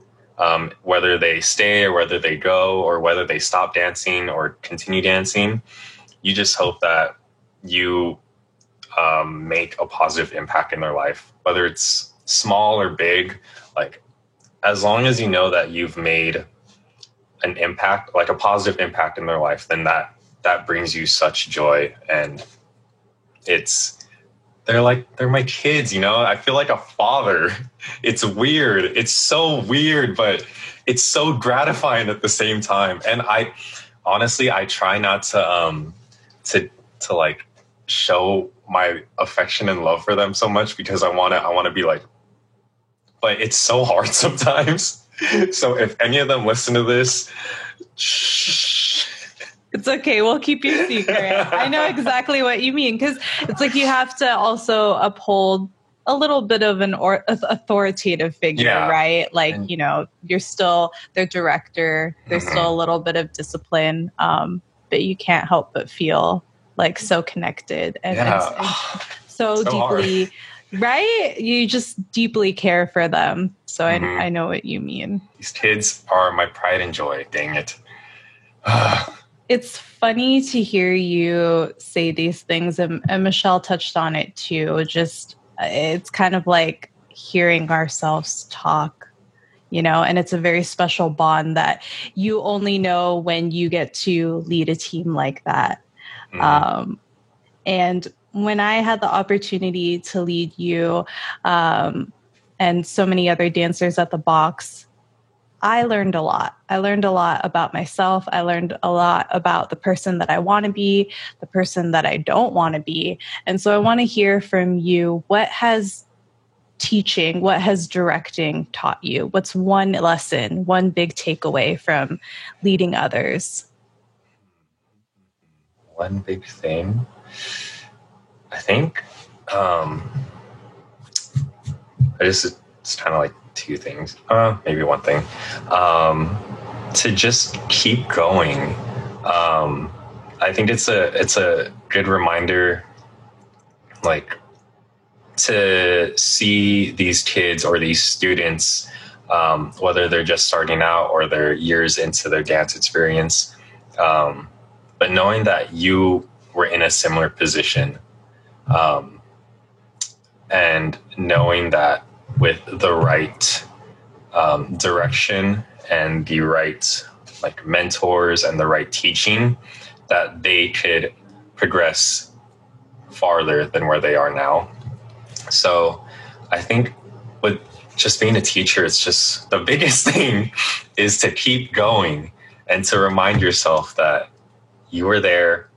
whether they stay or whether they go or whether they stop dancing or continue dancing, you just hope that you make a positive impact in their life, whether it's small or big. Like, as long as you know that you've made an impact, like a positive impact in their life, then that brings you such joy. And they're my kids, I feel like a father. It's weird. It's so weird, but it's so gratifying at the same time. And I honestly try not to like show my affection and love for them so much, because I want to be like, but it's so hard sometimes. So if any of them listen to this, shh.
It's okay. We'll keep your secret. I know exactly what you mean, because it's like you have to also uphold a little bit of an authoritative figure, right? Like, you're still their director. There's still a little bit of discipline, but you can't help but feel like so connected and so deeply, hard. Right? You just deeply care for them. So I know what you mean.
These kids are my pride and joy. Dang it.
It's funny to hear you say these things, and Michelle touched on it too. Just, it's kind of like hearing ourselves talk, and it's a very special bond that you only know when you get to lead a team like that. And when I had the opportunity to lead you and so many other dancers at the box, I learned a lot. I learned a lot about myself. I learned a lot about the person that I want to be, the person that I don't want to be. And so I want to hear from you, what has teaching, what has directing taught you? What's one lesson, one big takeaway from leading others?
One big thing, I think, it's kind of like two things, maybe one thing, to just keep going. I think it's a good reminder, like, to see these kids or these students, whether they're just starting out or they're years into their dance experience, but knowing that you were in a similar position, and knowing that with the right direction and the right like mentors and the right teaching, that they could progress farther than where they are now. So I think with just being a teacher, it's just the biggest thing is to keep going and to remind yourself that you were there,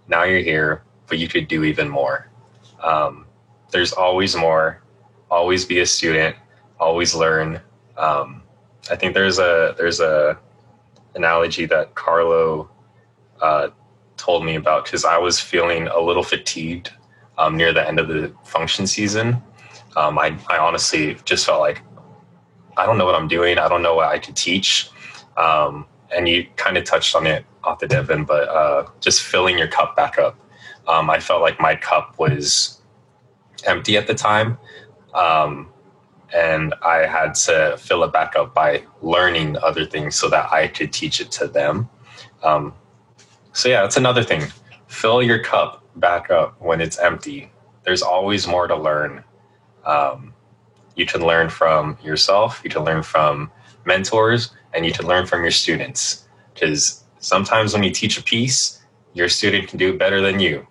now you're here, but you could do even more. There's always more. Always be a student. Always learn. I think there's a analogy that Carlo told me about, because I was feeling a little fatigued near the end of the function season. I honestly just felt like I don't know what I'm doing. I don't know what I could teach. And you kind of touched on it off the Devin, but just filling your cup back up. I felt like my cup was empty at the time. And I had to fill it back up by learning other things so that I could teach it to them. So yeah, that's another thing. Fill your cup back up when it's empty. There's always more to learn. You can learn from yourself, you can learn from mentors, and you can learn from your students. Because sometimes when you teach a piece, your student can do it better than you.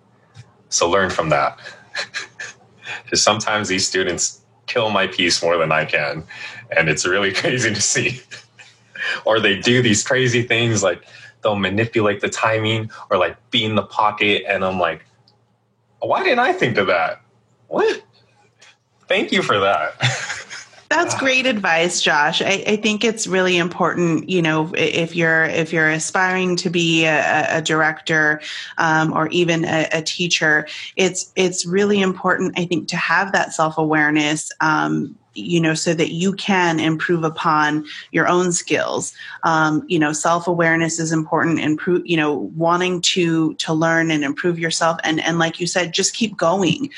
So learn from that. Because sometimes these students kill my piece more than I can. And it's really crazy to see. Or they do these crazy things like they'll manipulate the timing or like be in the pocket. And I'm like, why didn't I think of that? What? Thank you for that.
That's great advice, Josh. I think it's really important, you know, if you're aspiring to be a director or even a teacher, it's really important, I think, to have that self-awareness, you know, so that you can improve upon your own skills. You know, self-awareness is important, you know, wanting to learn and improve yourself. And like you said, just keep going,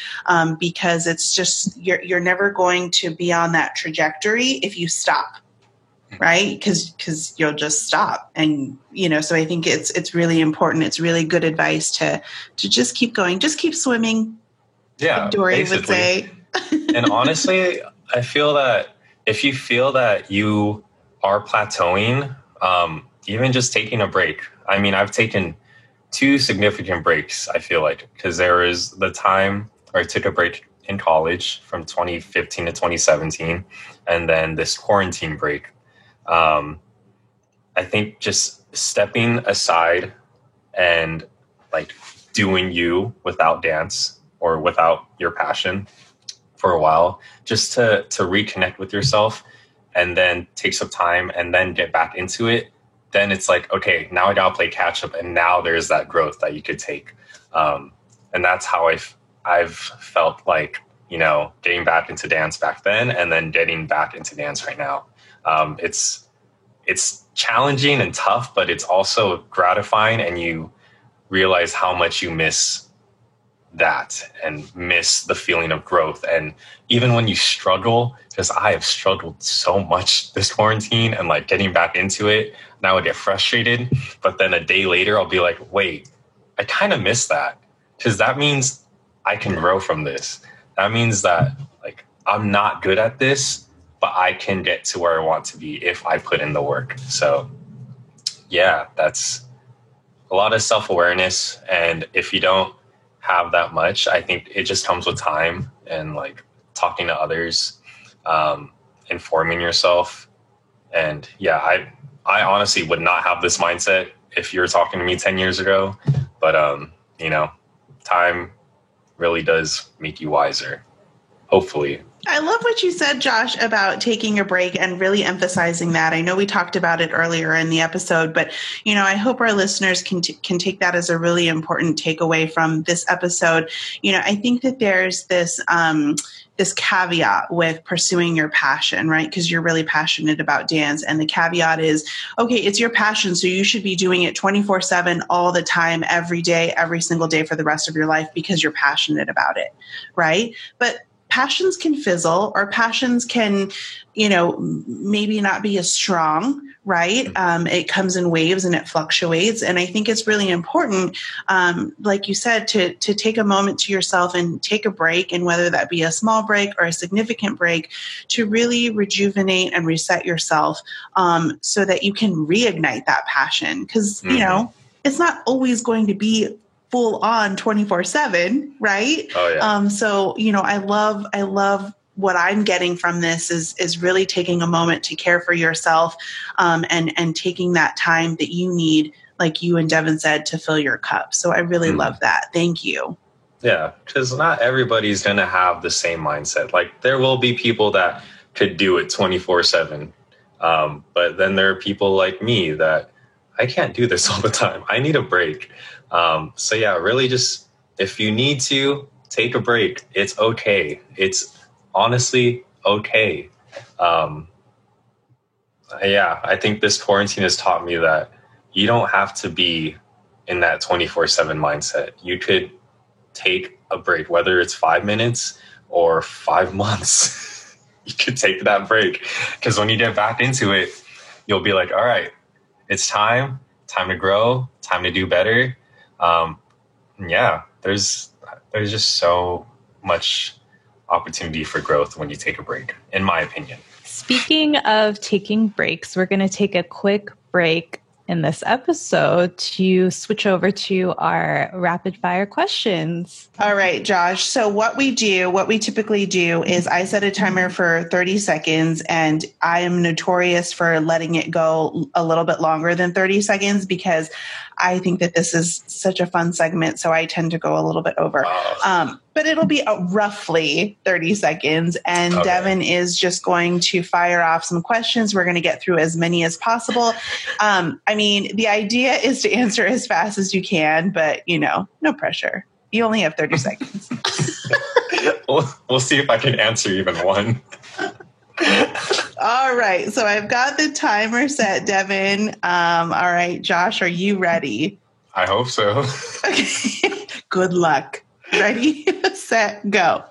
because it's just, you're never going to be on that trajectory if you stop, right? Because you'll just stop. And, you know, so I think it's really important. It's really good advice to just keep going, just keep swimming.
Yeah.
Like Dory would say.
And honestly, I feel that if you feel that you are plateauing, even just taking a break. I mean, I've taken 2 significant breaks, I feel like, because there was the time where I took a break in college from 2015 to 2017, and then this quarantine break. I think just stepping aside and like doing you without dance or without your passion for a while, just to reconnect with yourself and then take some time and then get back into it. Then it's like, okay, now I gotta play catch up, and now there's that growth that you could take. And that's how I've felt like, you know, getting back into dance back then and then getting back into dance right now. It's challenging and tough, but it's also gratifying, and you realize how much you miss that and miss the feeling of growth. And even when you struggle, because I have struggled so much this quarantine and like getting back into it, now I get frustrated, but then a day later I'll be like, wait, I kind of miss that, because that means I can grow from this. That means that like I'm not good at this, but I can get to where I want to be if I put in the work. So yeah, that's a lot of self-awareness. And if you don't have that much, I think it just comes with time and like talking to others, informing yourself. And yeah, I honestly would not have this mindset if you were talking to me 10 years ago, but you know, time really does make you wiser, hopefully.
I love what you said, Josh, about taking a break and really emphasizing that. I know we talked about it earlier in the episode, but, you know, I hope our listeners can take that as a really important takeaway from this episode. You know, I think that there's this caveat with pursuing your passion, right? Because you're really passionate about dance. And the caveat is, okay, it's your passion, so you should be doing it 24/7 all the time, every day, every single day for the rest of your life, because you're passionate about it, right? But passions can fizzle, or passions can, maybe not be as strong, right? It comes in waves and it fluctuates. And I think it's really important, like you said, to take a moment to yourself and take a break, and whether that be a small break or a significant break, to really rejuvenate and reset yourself, so that you can reignite that passion. Because, it's not always going to be full on 24/7, right?
Oh, yeah.
So, I love what I'm getting from this is really taking a moment to care for yourself, and taking that time that you need, like you and Devin said, to fill your cup. So I really love that. Thank you.
Yeah, because not everybody's going to have the same mindset. Like, there will be people that could do it 24/7. But then there are people like me that I can't do this all the time. I need a break. So yeah, really just, if you need to take a break, it's okay. It's honestly okay. Yeah, I think this quarantine has taught me that you don't have to be in that 24/7 mindset. You could take a break, whether it's 5 minutes or 5 months. You could take that break, because when you get back into it, you'll be like, all right, it's time to grow, time to do better. Yeah, there's just so much opportunity for growth when you take a break, in my opinion.
Speaking of taking breaks, we're going to take a quick break in this episode to switch over to our rapid fire questions.
All right, Josh. So what we typically do is I set a timer for 30 seconds, and I am notorious for letting it go a little bit longer than 30 seconds because I think that this is such a fun segment. So I tend to go a little bit over. But it'll be roughly 30 seconds. And okay. Devin is just going to fire off some questions. We're going to get through as many as possible. The idea is to answer as fast as you can, but, no pressure. You only have 30 seconds.
We'll see if I can answer even one.
All right. So I've got the timer set, Devin. All right, Josh, are you ready?
I hope so.
Okay. Good luck. Ready, set, go.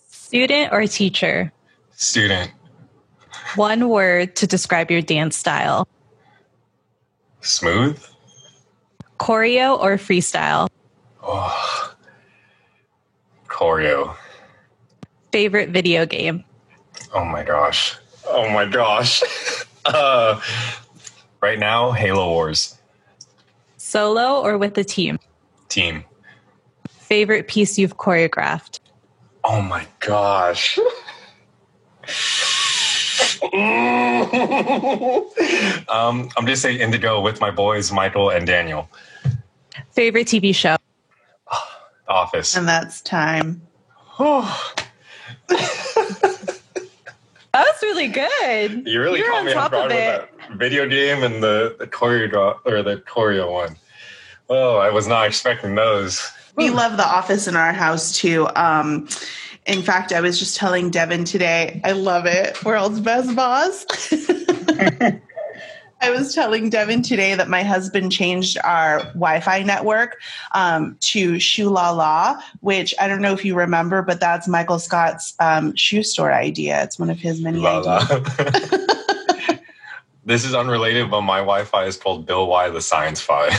Student or teacher?
Student.
One word to describe your dance style.
Smooth.
Choreo or freestyle?
Oh, choreo.
Favorite video game?
Oh my gosh. Right now, Halo Wars.
Solo or with a team?
Team.
Favorite piece you've choreographed?
Oh my gosh. I'm just saying Indigo with my boys, Michael and Daniel.
Favorite TV show?
Office.
And that's time.
That was really good.
You really caught me off guard with that video game and the choreo one. Oh, I was not expecting those.
We love The Office in our house too. In fact, I was just telling Devin today, I love it. World's best boss. I was telling Devin today that my husband changed our Wi-Fi network to Shoe-La-La, which I don't know if you remember, but that's Michael Scott's shoe store idea. It's one of his many ideas.
This is unrelated, but my Wi-Fi is called Bill Y the Science Fi.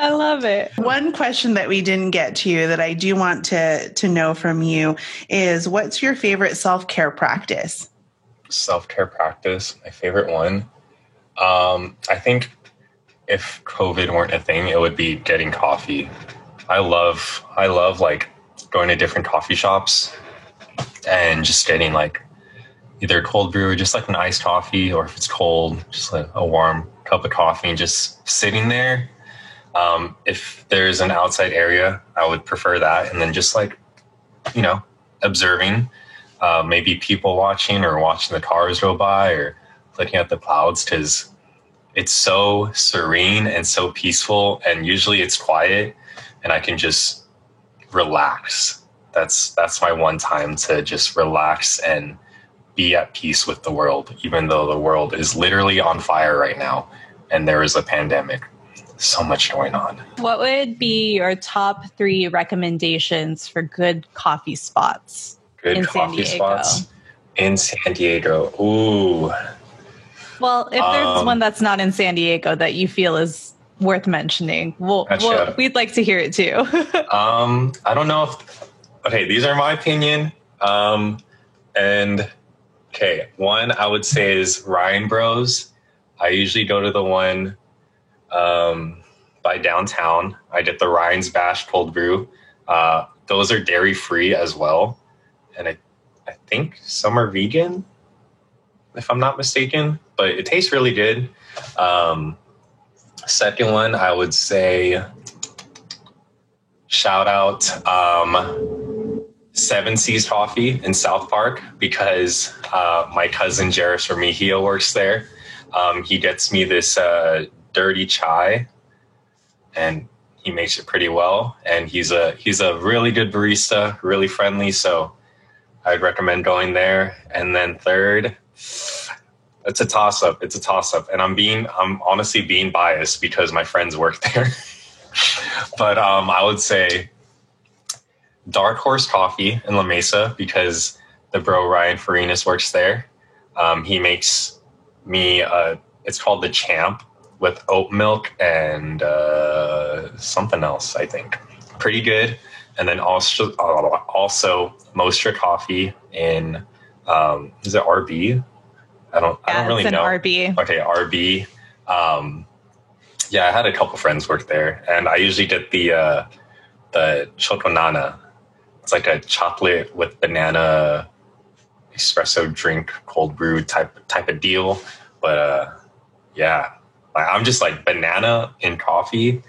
I love it.
One question that we didn't get to that I do want to know from you is, what's your favorite self-care practice?
Self-care practice, my favorite one. I think if COVID weren't a thing, it would be getting coffee. I love like going to different coffee shops and just getting like either a cold brew or just like an iced coffee, or if it's cold, just like a warm cup of coffee and just sitting there. If there's an outside area, I would prefer that. And then just like, observing, maybe people watching or watching the cars go by or looking at the clouds, because it's so serene and so peaceful, and usually it's quiet and I can just relax. That's my one time to just relax and be at peace with the world, even though the world is literally on fire right now and there is a pandemic. So much going on.
What would be your top 3 recommendations for good coffee spots
Good
in
coffee
San Diego?
spots in San Diego. Ooh.
Well, if there's one that's not in San Diego that you feel is worth mentioning, we'd like to hear it too.
I don't know if... Okay, these are my opinion. And okay, one I would say is Ryan Bros. I usually go to the one by downtown. I get the Ryan's Bash cold brew. Those are dairy free as well, and I think some are vegan, if I'm not mistaken. But it tastes really good. Second one, I would say shout out Seven Seas Coffee in South Park, because my cousin Jairus Remigio works there. He gets me this dirty chai, and he makes it pretty well. And he's a really good barista, really friendly. So I'd recommend going there. And then third, it's a toss up. And I'm honestly being biased because my friends work there. But I would say Dark Horse Coffee in La Mesa, because the bro Ryan Farinas works there. He makes me it's called the Champ with oat milk and something else, I think. Pretty good. And then also Mostra Coffee in is it RB? I don't really know.
RB.
Okay, RB. Yeah, I had a couple friends work there, and I usually get the Choconana. It's like a chocolate with banana espresso drink, cold brew type of deal. But yeah, I'm just like banana in coffee.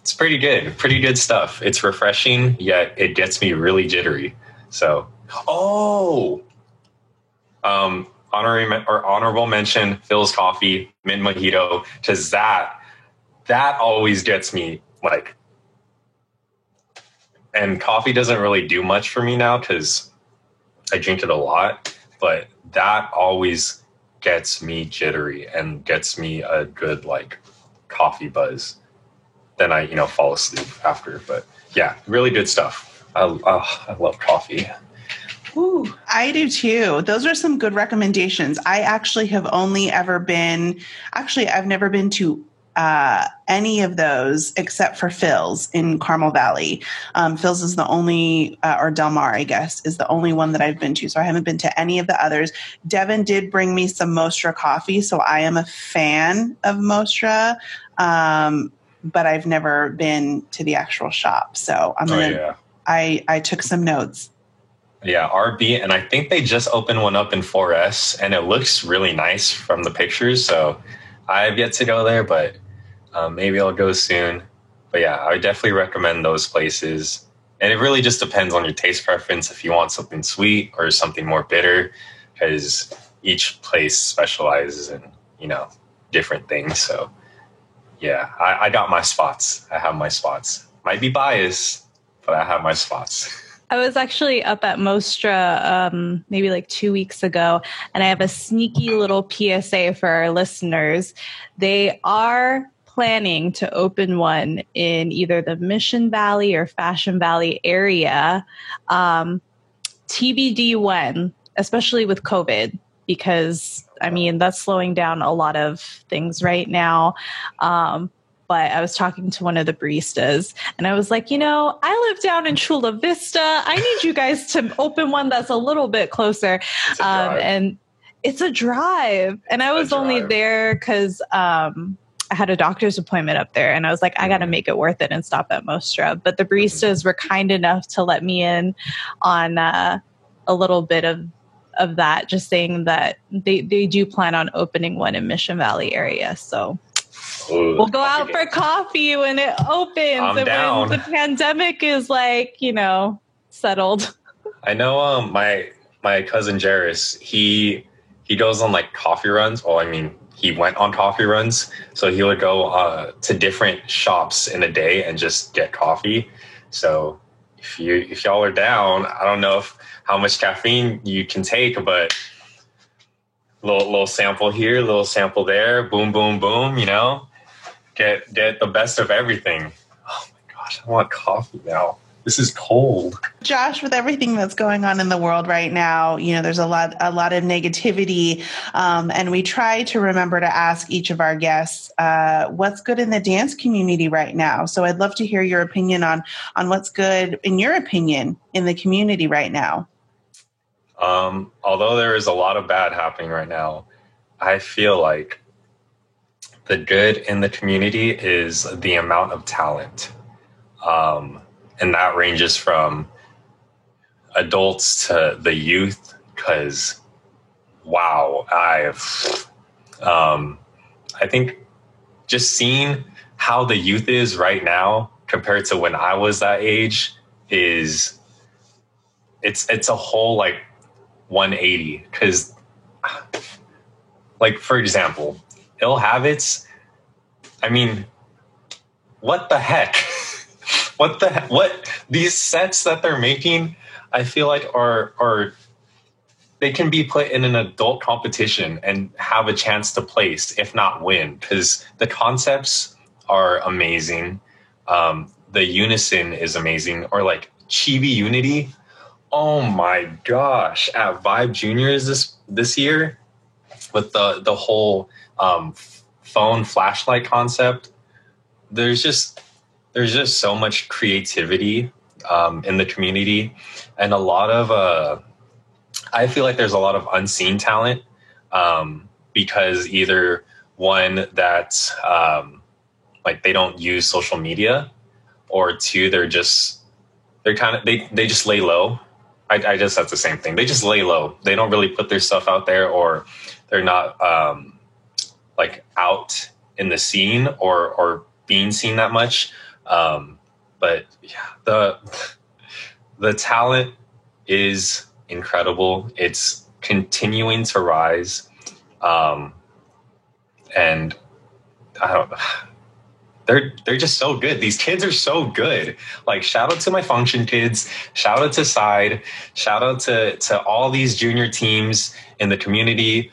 It's pretty good stuff. It's refreshing, yet it gets me really jittery. So, honorable mention, Phil's Coffee, mint mojito, because that always gets me like. And coffee doesn't really do much for me now because I drink it a lot, but that always gets me jittery and gets me a good like coffee buzz. Then I fall asleep after. But yeah, really good stuff. I love coffee.
Ooh, I do too. Those are some good recommendations. I actually have I've never been to any of those except for Phil's in Carmel Valley. Phil's is the only, or Del Mar, I guess, is the only one that I've been to. So I haven't been to any of the others. Devin did bring me some Mostra coffee, so I am a fan of Mostra, but I've never been to the actual shop. So I took some notes.
Yeah, RB, and I think they just opened one up in 4S, and it looks really nice from the pictures. So I have yet to go there, but maybe I'll go soon. But yeah, I would definitely recommend those places. And it really just depends on your taste preference if you want something sweet or something more bitter, because each place specializes in, different things. So yeah, I got my spots. I have my spots. Might be biased, but I have my spots.
I was actually up at Mostra maybe like 2 weeks ago, and I have a sneaky little PSA for our listeners. They are planning to open one in either the Mission Valley or Fashion Valley area. TBD when, especially with COVID, because that's slowing down a lot of things right now. But I was talking to one of the baristas, and I was like, I live down in Chula Vista. I need you guys to open one that's a little bit closer. And it's a drive. And I was only there because I had a doctor's appointment up there, and I was like, I got to make it worth it and stop at Mostra. But the baristas were kind enough to let me in on a little bit of that, just saying that they do plan on opening one in Mission Valley area. So we'll go out for coffee when it opens.
I'm
and
down.
When the pandemic is settled.
I know my cousin Jairus, he goes on like coffee runs. Well, he went on coffee runs. So he would go to different shops in a day and just get coffee. So if y'all are down, I don't know how much caffeine you can take, but little sample here, little sample there, boom, boom, boom, get the best of everything. Oh my gosh, I want coffee now. This is cold.
Josh, with everything that's going on in the world right now, there's a lot of negativity. And we try to remember to ask each of our guests, what's good in the dance community right now? So I'd love to hear your opinion on what's good, in your opinion, in the community right now.
Although there is a lot of bad happening right now, I feel like the good in the community is the amount of talent. And that ranges from adults to the youth, because, wow, I think just seeing how the youth is right now compared to when I was that age it's a whole like 180. Because, like, for example, Ill Habits, I mean, what the heck? What these sets that they're making, I feel like are they can be put in an adult competition and have a chance to place, if not win, because the concepts are amazing. The unison is amazing, or like Chibi Unity. Oh my gosh! At Vibe Juniors this year, with the whole phone flashlight concept, there's just so much creativity in the community, and a lot of I feel like there's a lot of unseen talent, because either one, that like they don't use social media, or two, they just lay low. I guess that's the same thing. They just lay low. They don't really put their stuff out there, or they're not like out in the scene or being seen that much. But yeah, the talent is incredible. It's continuing to rise. And I don't know. They're just so good. These kids are so good. Like, shout out to my function kids. Shout out to Side. Shout out to all these junior teams in the community,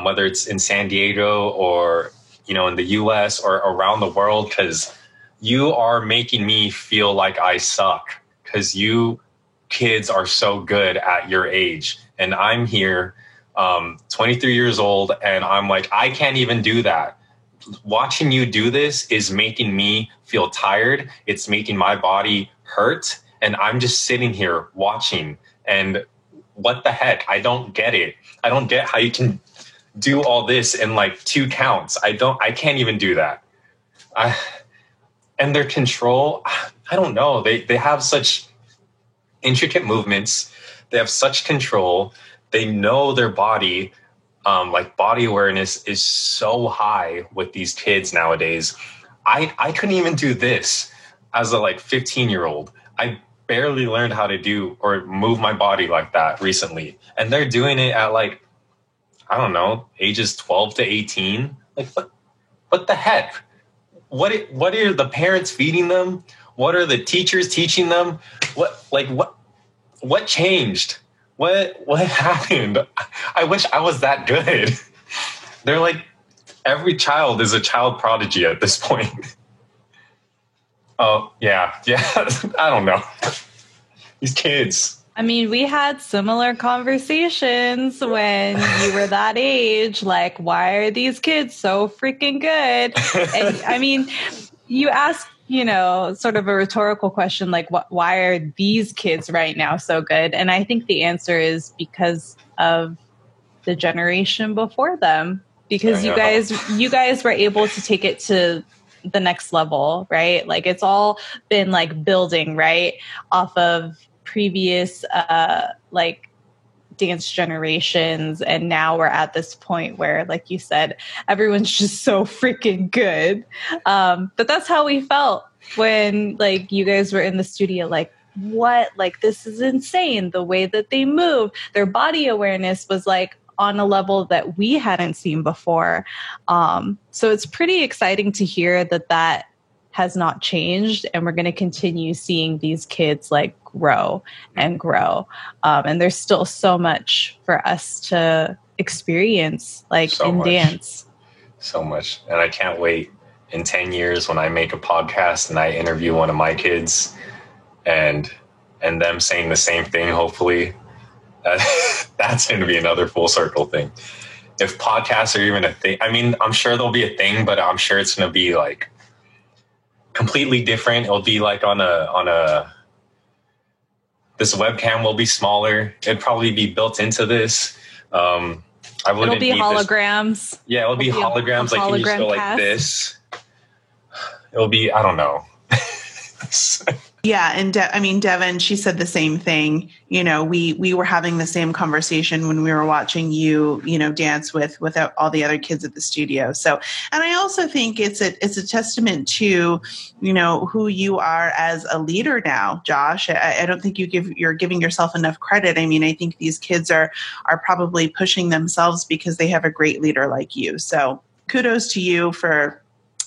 whether it's in San Diego or, in the US or around the world, because you are making me feel like I suck, because you kids are so good at your age. And I'm here, 23 years old, and I'm like, I can't even do that. Watching you do this is making me feel tired. It's making my body hurt. And I'm just sitting here watching. And what the heck? I don't get it. I don't get how you can do all this in like 2 counts. I can't even do that. And their control, I don't know. They have such intricate movements. They have such control. They know their body. Like, body awareness is so high with these kids nowadays. I couldn't even do this as a 15-year-old. I barely learned how to do or move my body like that recently. And they're doing it at I don't know, ages 12 to 18. Like, what the heck? What are the parents feeding them? What are the teachers teaching them? What changed? What happened? I wish I was that good. They're like, every child is a child prodigy at this point. Oh, yeah. I don't know. These kids.
I mean, we had similar conversations when you were that age. Like, why are these kids so freaking good? And I mean, you ask, sort of a rhetorical question, like, why are these kids right now so good? And I think the answer is because of the generation before them. Because you guys were able to take it to the next level, right? Like, it's all been building, right, off of previous dance generations, and now we're at this point where, like you said, everyone's just so freaking good. But that's how we felt when you guys were in the studio. What? This is insane. The way that they move, their body awareness was on a level that we hadn't seen before. So it's pretty exciting to hear that has not changed, and we're going to continue seeing these kids grow and grow. And there's still so much for us to experience in dance.
So much. And I can't wait in 10 years when I make a podcast and I interview one of my kids and them saying the same thing, hopefully, that's going to be another full circle thing. If podcasts are even a thing, I mean, I'm sure there'll be a thing, but I'm sure it's going to be like completely different. It'll be like on a this webcam will be smaller. It'd probably be built into this.
It'll be holograms.
It'll be holograms. Like, you just go like this. It'll be, I don't know.
Yeah. And Devin, she said the same thing. You know, we were having the same conversation when we were watching you, dance with all the other kids at the studio. So, and I also think it's a testament to, who you are as a leader now, Josh. I don't think you're giving yourself enough credit. I mean, I think these kids are probably pushing themselves because they have a great leader like you. So kudos to you for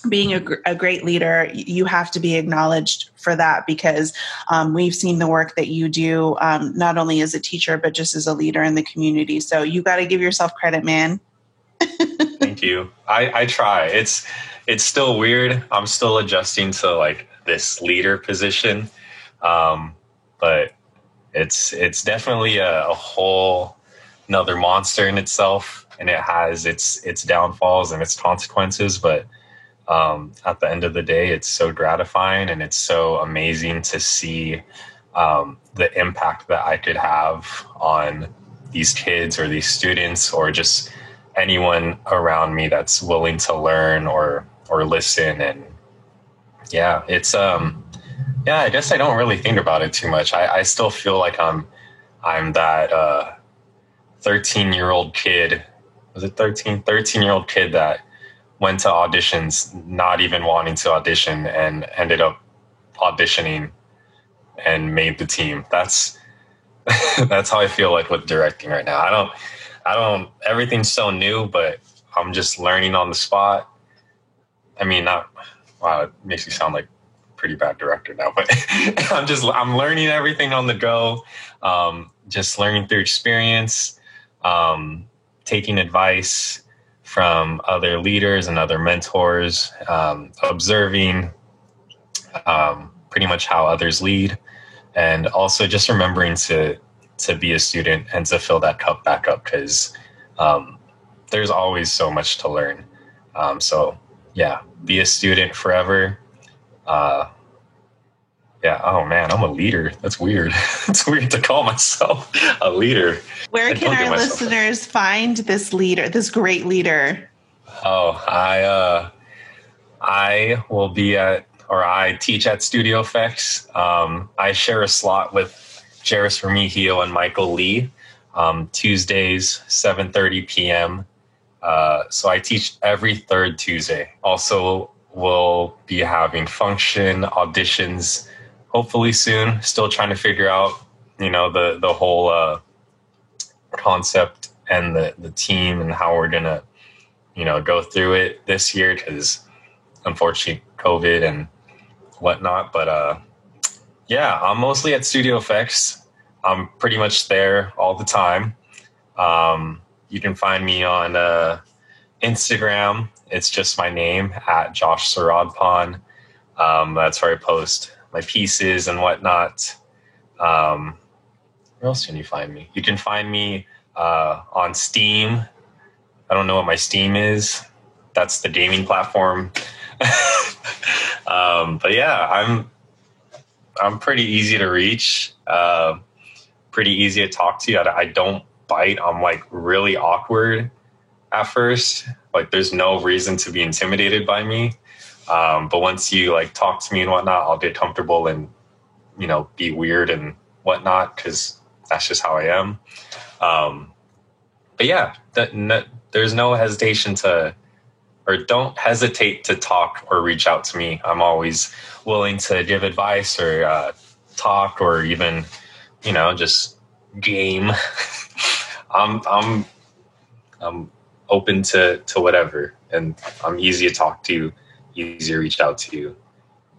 being a great leader. You have to be acknowledged for that because we've seen the work that you do, not only as a teacher, but just as a leader in the community. So you got to give yourself credit, man.
Thank you. I try. It's still weird. I'm still adjusting to like this leader position. But it's definitely a whole another monster in itself, and it has its downfalls and its consequences. But at the end of the day, it's so gratifying and it's so amazing to see the impact that I could have on these kids or these students or just anyone around me that's willing to learn or listen. And yeah, it's I guess I don't really think about it too much. I still feel like I'm that 13-year-old kid. Was it 13-year-old kid that went to auditions not even wanting to audition and ended up auditioning and made the team. That's how I feel like with directing right now. I don't everything's so new, but I'm just learning on the spot. I mean, it makes me sound like a pretty bad director now, but I'm learning everything on the go. Just learning through experience, taking advice from other leaders and other mentors, observing pretty much how others lead, and also just remembering to be a student and to fill that cup back up because there's always so much to learn. So yeah, be a student forever. Yeah. Oh man, I'm a leader. That's weird. It's weird to call myself a leader.
Where can our listeners find this great leader?
Oh, I will be I teach at Studio Effects. I share a slot with Jairus Remigio and Michael Lee, Tuesdays, 7:30 p.m. So I teach every third Tuesday. Also, we'll be having function auditions hopefully soon. Still trying to figure out, the whole concept and the team and how we're gonna, go through it this year because unfortunately COVID and whatnot. But yeah, I'm mostly at Studio Effects. I'm pretty much there all the time. You can find me on Instagram. It's just my name at Josh Saradpan. That's where I post my pieces and whatnot. Where else can you find me? You can find me on Steam. I don't know what my Steam is. That's the gaming platform. But yeah, I'm pretty easy to reach. Pretty easy to talk to. I don't bite. I'm like really awkward at first. Like there's no reason to be intimidated by me. But once you like talk to me and whatnot, I'll get comfortable and, be weird and whatnot, because that's just how I am. But yeah, there's no hesitation don't hesitate to talk or reach out to me. I'm always willing to give advice or talk or even, just game. I'm open to whatever, and I'm easy to talk to, easy to reach out to.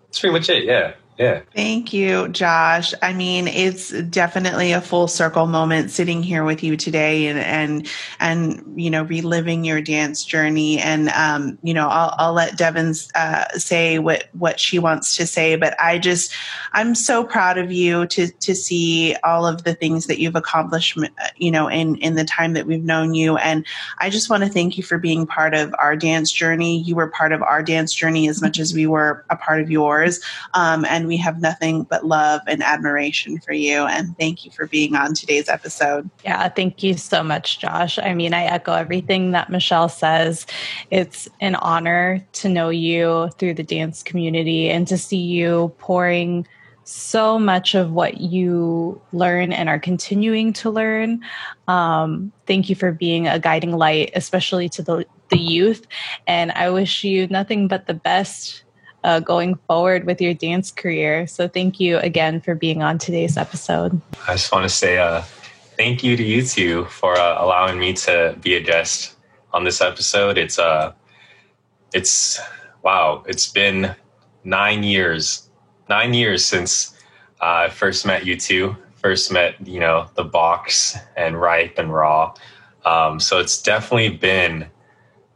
That's pretty much it. Yeah. Yeah.
Thank you, Josh. I mean, it's definitely a full circle moment sitting here with you today and reliving your dance journey. And I'll let Devin say what she wants to say, but I'm so proud of you to see all of the things that you've accomplished, in the time that we've known you. And I just want to thank you for being part of our dance journey. You were part of our dance journey as much as we were a part of yours. And we have nothing but love and admiration for you. And thank you for being on today's episode.
Yeah, thank you so much, Josh. I mean, I echo everything that Michelle says. It's an honor to know you through the dance community and to see you pouring so much of what you learn and are continuing to learn. Thank you for being a guiding light, especially to the youth. And I wish you nothing but the best going forward with your dance career. So thank you again for being on today's episode.
I just want to say thank you to you two for allowing me to be a guest on this episode. It's been 9 years since I first met you two, met, the Box and Ripe and Raw. So it's definitely been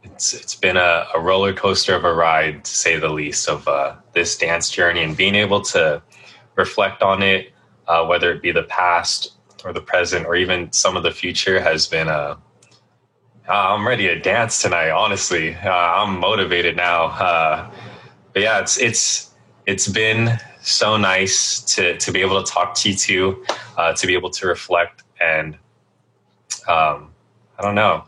It's been a roller coaster of a ride, to say the least, of this dance journey, and being able to reflect on it, whether it be the past or the present or even some of the future, has been I'm ready to dance tonight. Honestly, I'm motivated now. But yeah, it's been so nice to be able to talk to you two, to be able to reflect, and I don't know.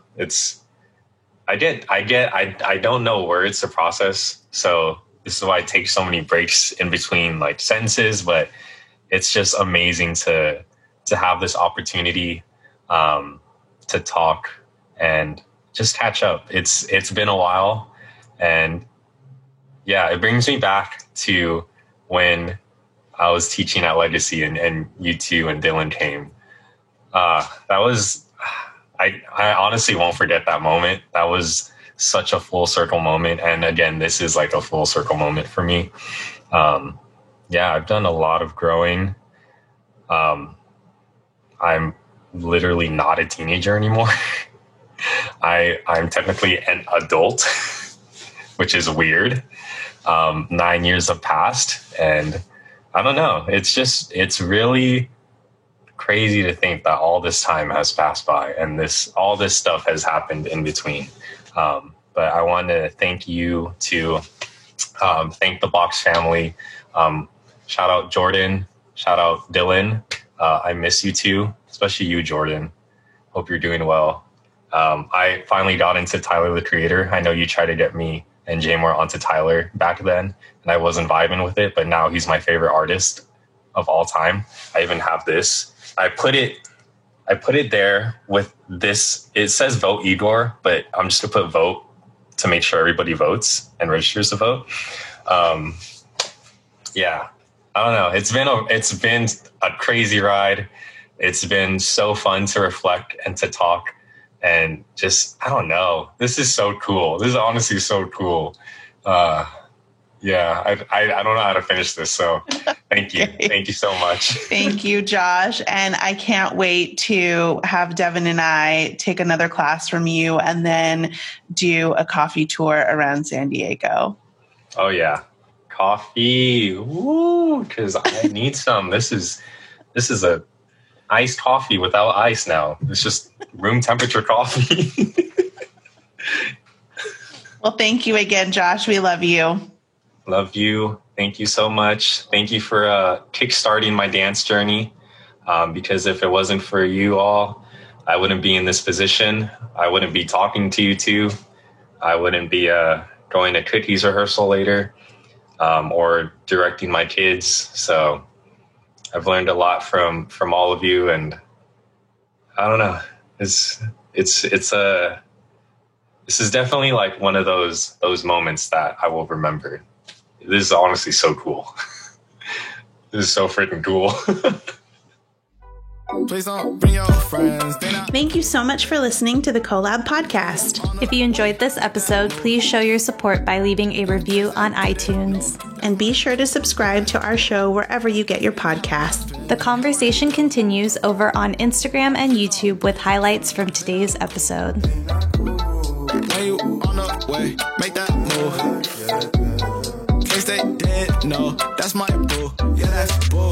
I don't know words to process. So this is why I take so many breaks in between like sentences, but it's just amazing to have this opportunity, to talk and just catch up. It's been a while, and yeah, it brings me back to when I was teaching at Legacy and you two and Dylan came. I honestly won't forget that moment. That was such a full circle moment. And again, this is like a full circle moment for me. I've done a lot of growing. I'm literally not a teenager anymore. I'm technically an adult, which is weird. 9 years have passed, and I don't know. It's really crazy to think that all this time has passed by and all this stuff has happened in between. But I want to thank you to thank the Box family. Shout out Jordan, shout out Dylan. I miss you too, especially you, Jordan. Hope you're doing well. I finally got into Tyler, the Creator. I know you tried to get me and Jamor onto Tyler back then, and I wasn't vibing with it, but now he's my favorite artist of all time. I even have this. I put it there with this. It says vote Igor, but I'm just gonna put vote to make sure everybody votes and registers to vote. Yeah, I don't know. It's been a crazy ride. It's been so fun to reflect and to talk, and just, I don't know. This is so cool. This is honestly so cool. Yeah, I don't know how to finish this, so thank you. Okay. Thank you so much.
Thank you, Josh. And I can't wait to have Devin and I take another class from you and then do a coffee tour around San Diego.
Oh, yeah. Coffee. Woo, because I need some. This is a iced coffee without ice now. It's just room temperature coffee.
Well, thank you again, Josh. We love you.
Love you. Thank you so much. Thank you for kickstarting my dance journey. Because if it wasn't for you all, I wouldn't be in this position. I wouldn't be talking to you two. I wouldn't be going to Cookies rehearsal later, or directing my kids. So I've learned a lot from all of you, and I don't know. This is definitely like one of those moments that I will remember. This is honestly so cool. This is so freaking cool.
Please don't bring your friends.
Thank you so much for listening to the Collab podcast.
If you enjoyed this episode, please show your support by leaving a review on iTunes.
And be sure to subscribe to our show wherever you get your podcast.
The conversation continues over on Instagram and YouTube with highlights from today's episode.
When you on the way, make that move. Can't stay dead, no, that's my boo. Yeah, that's boo.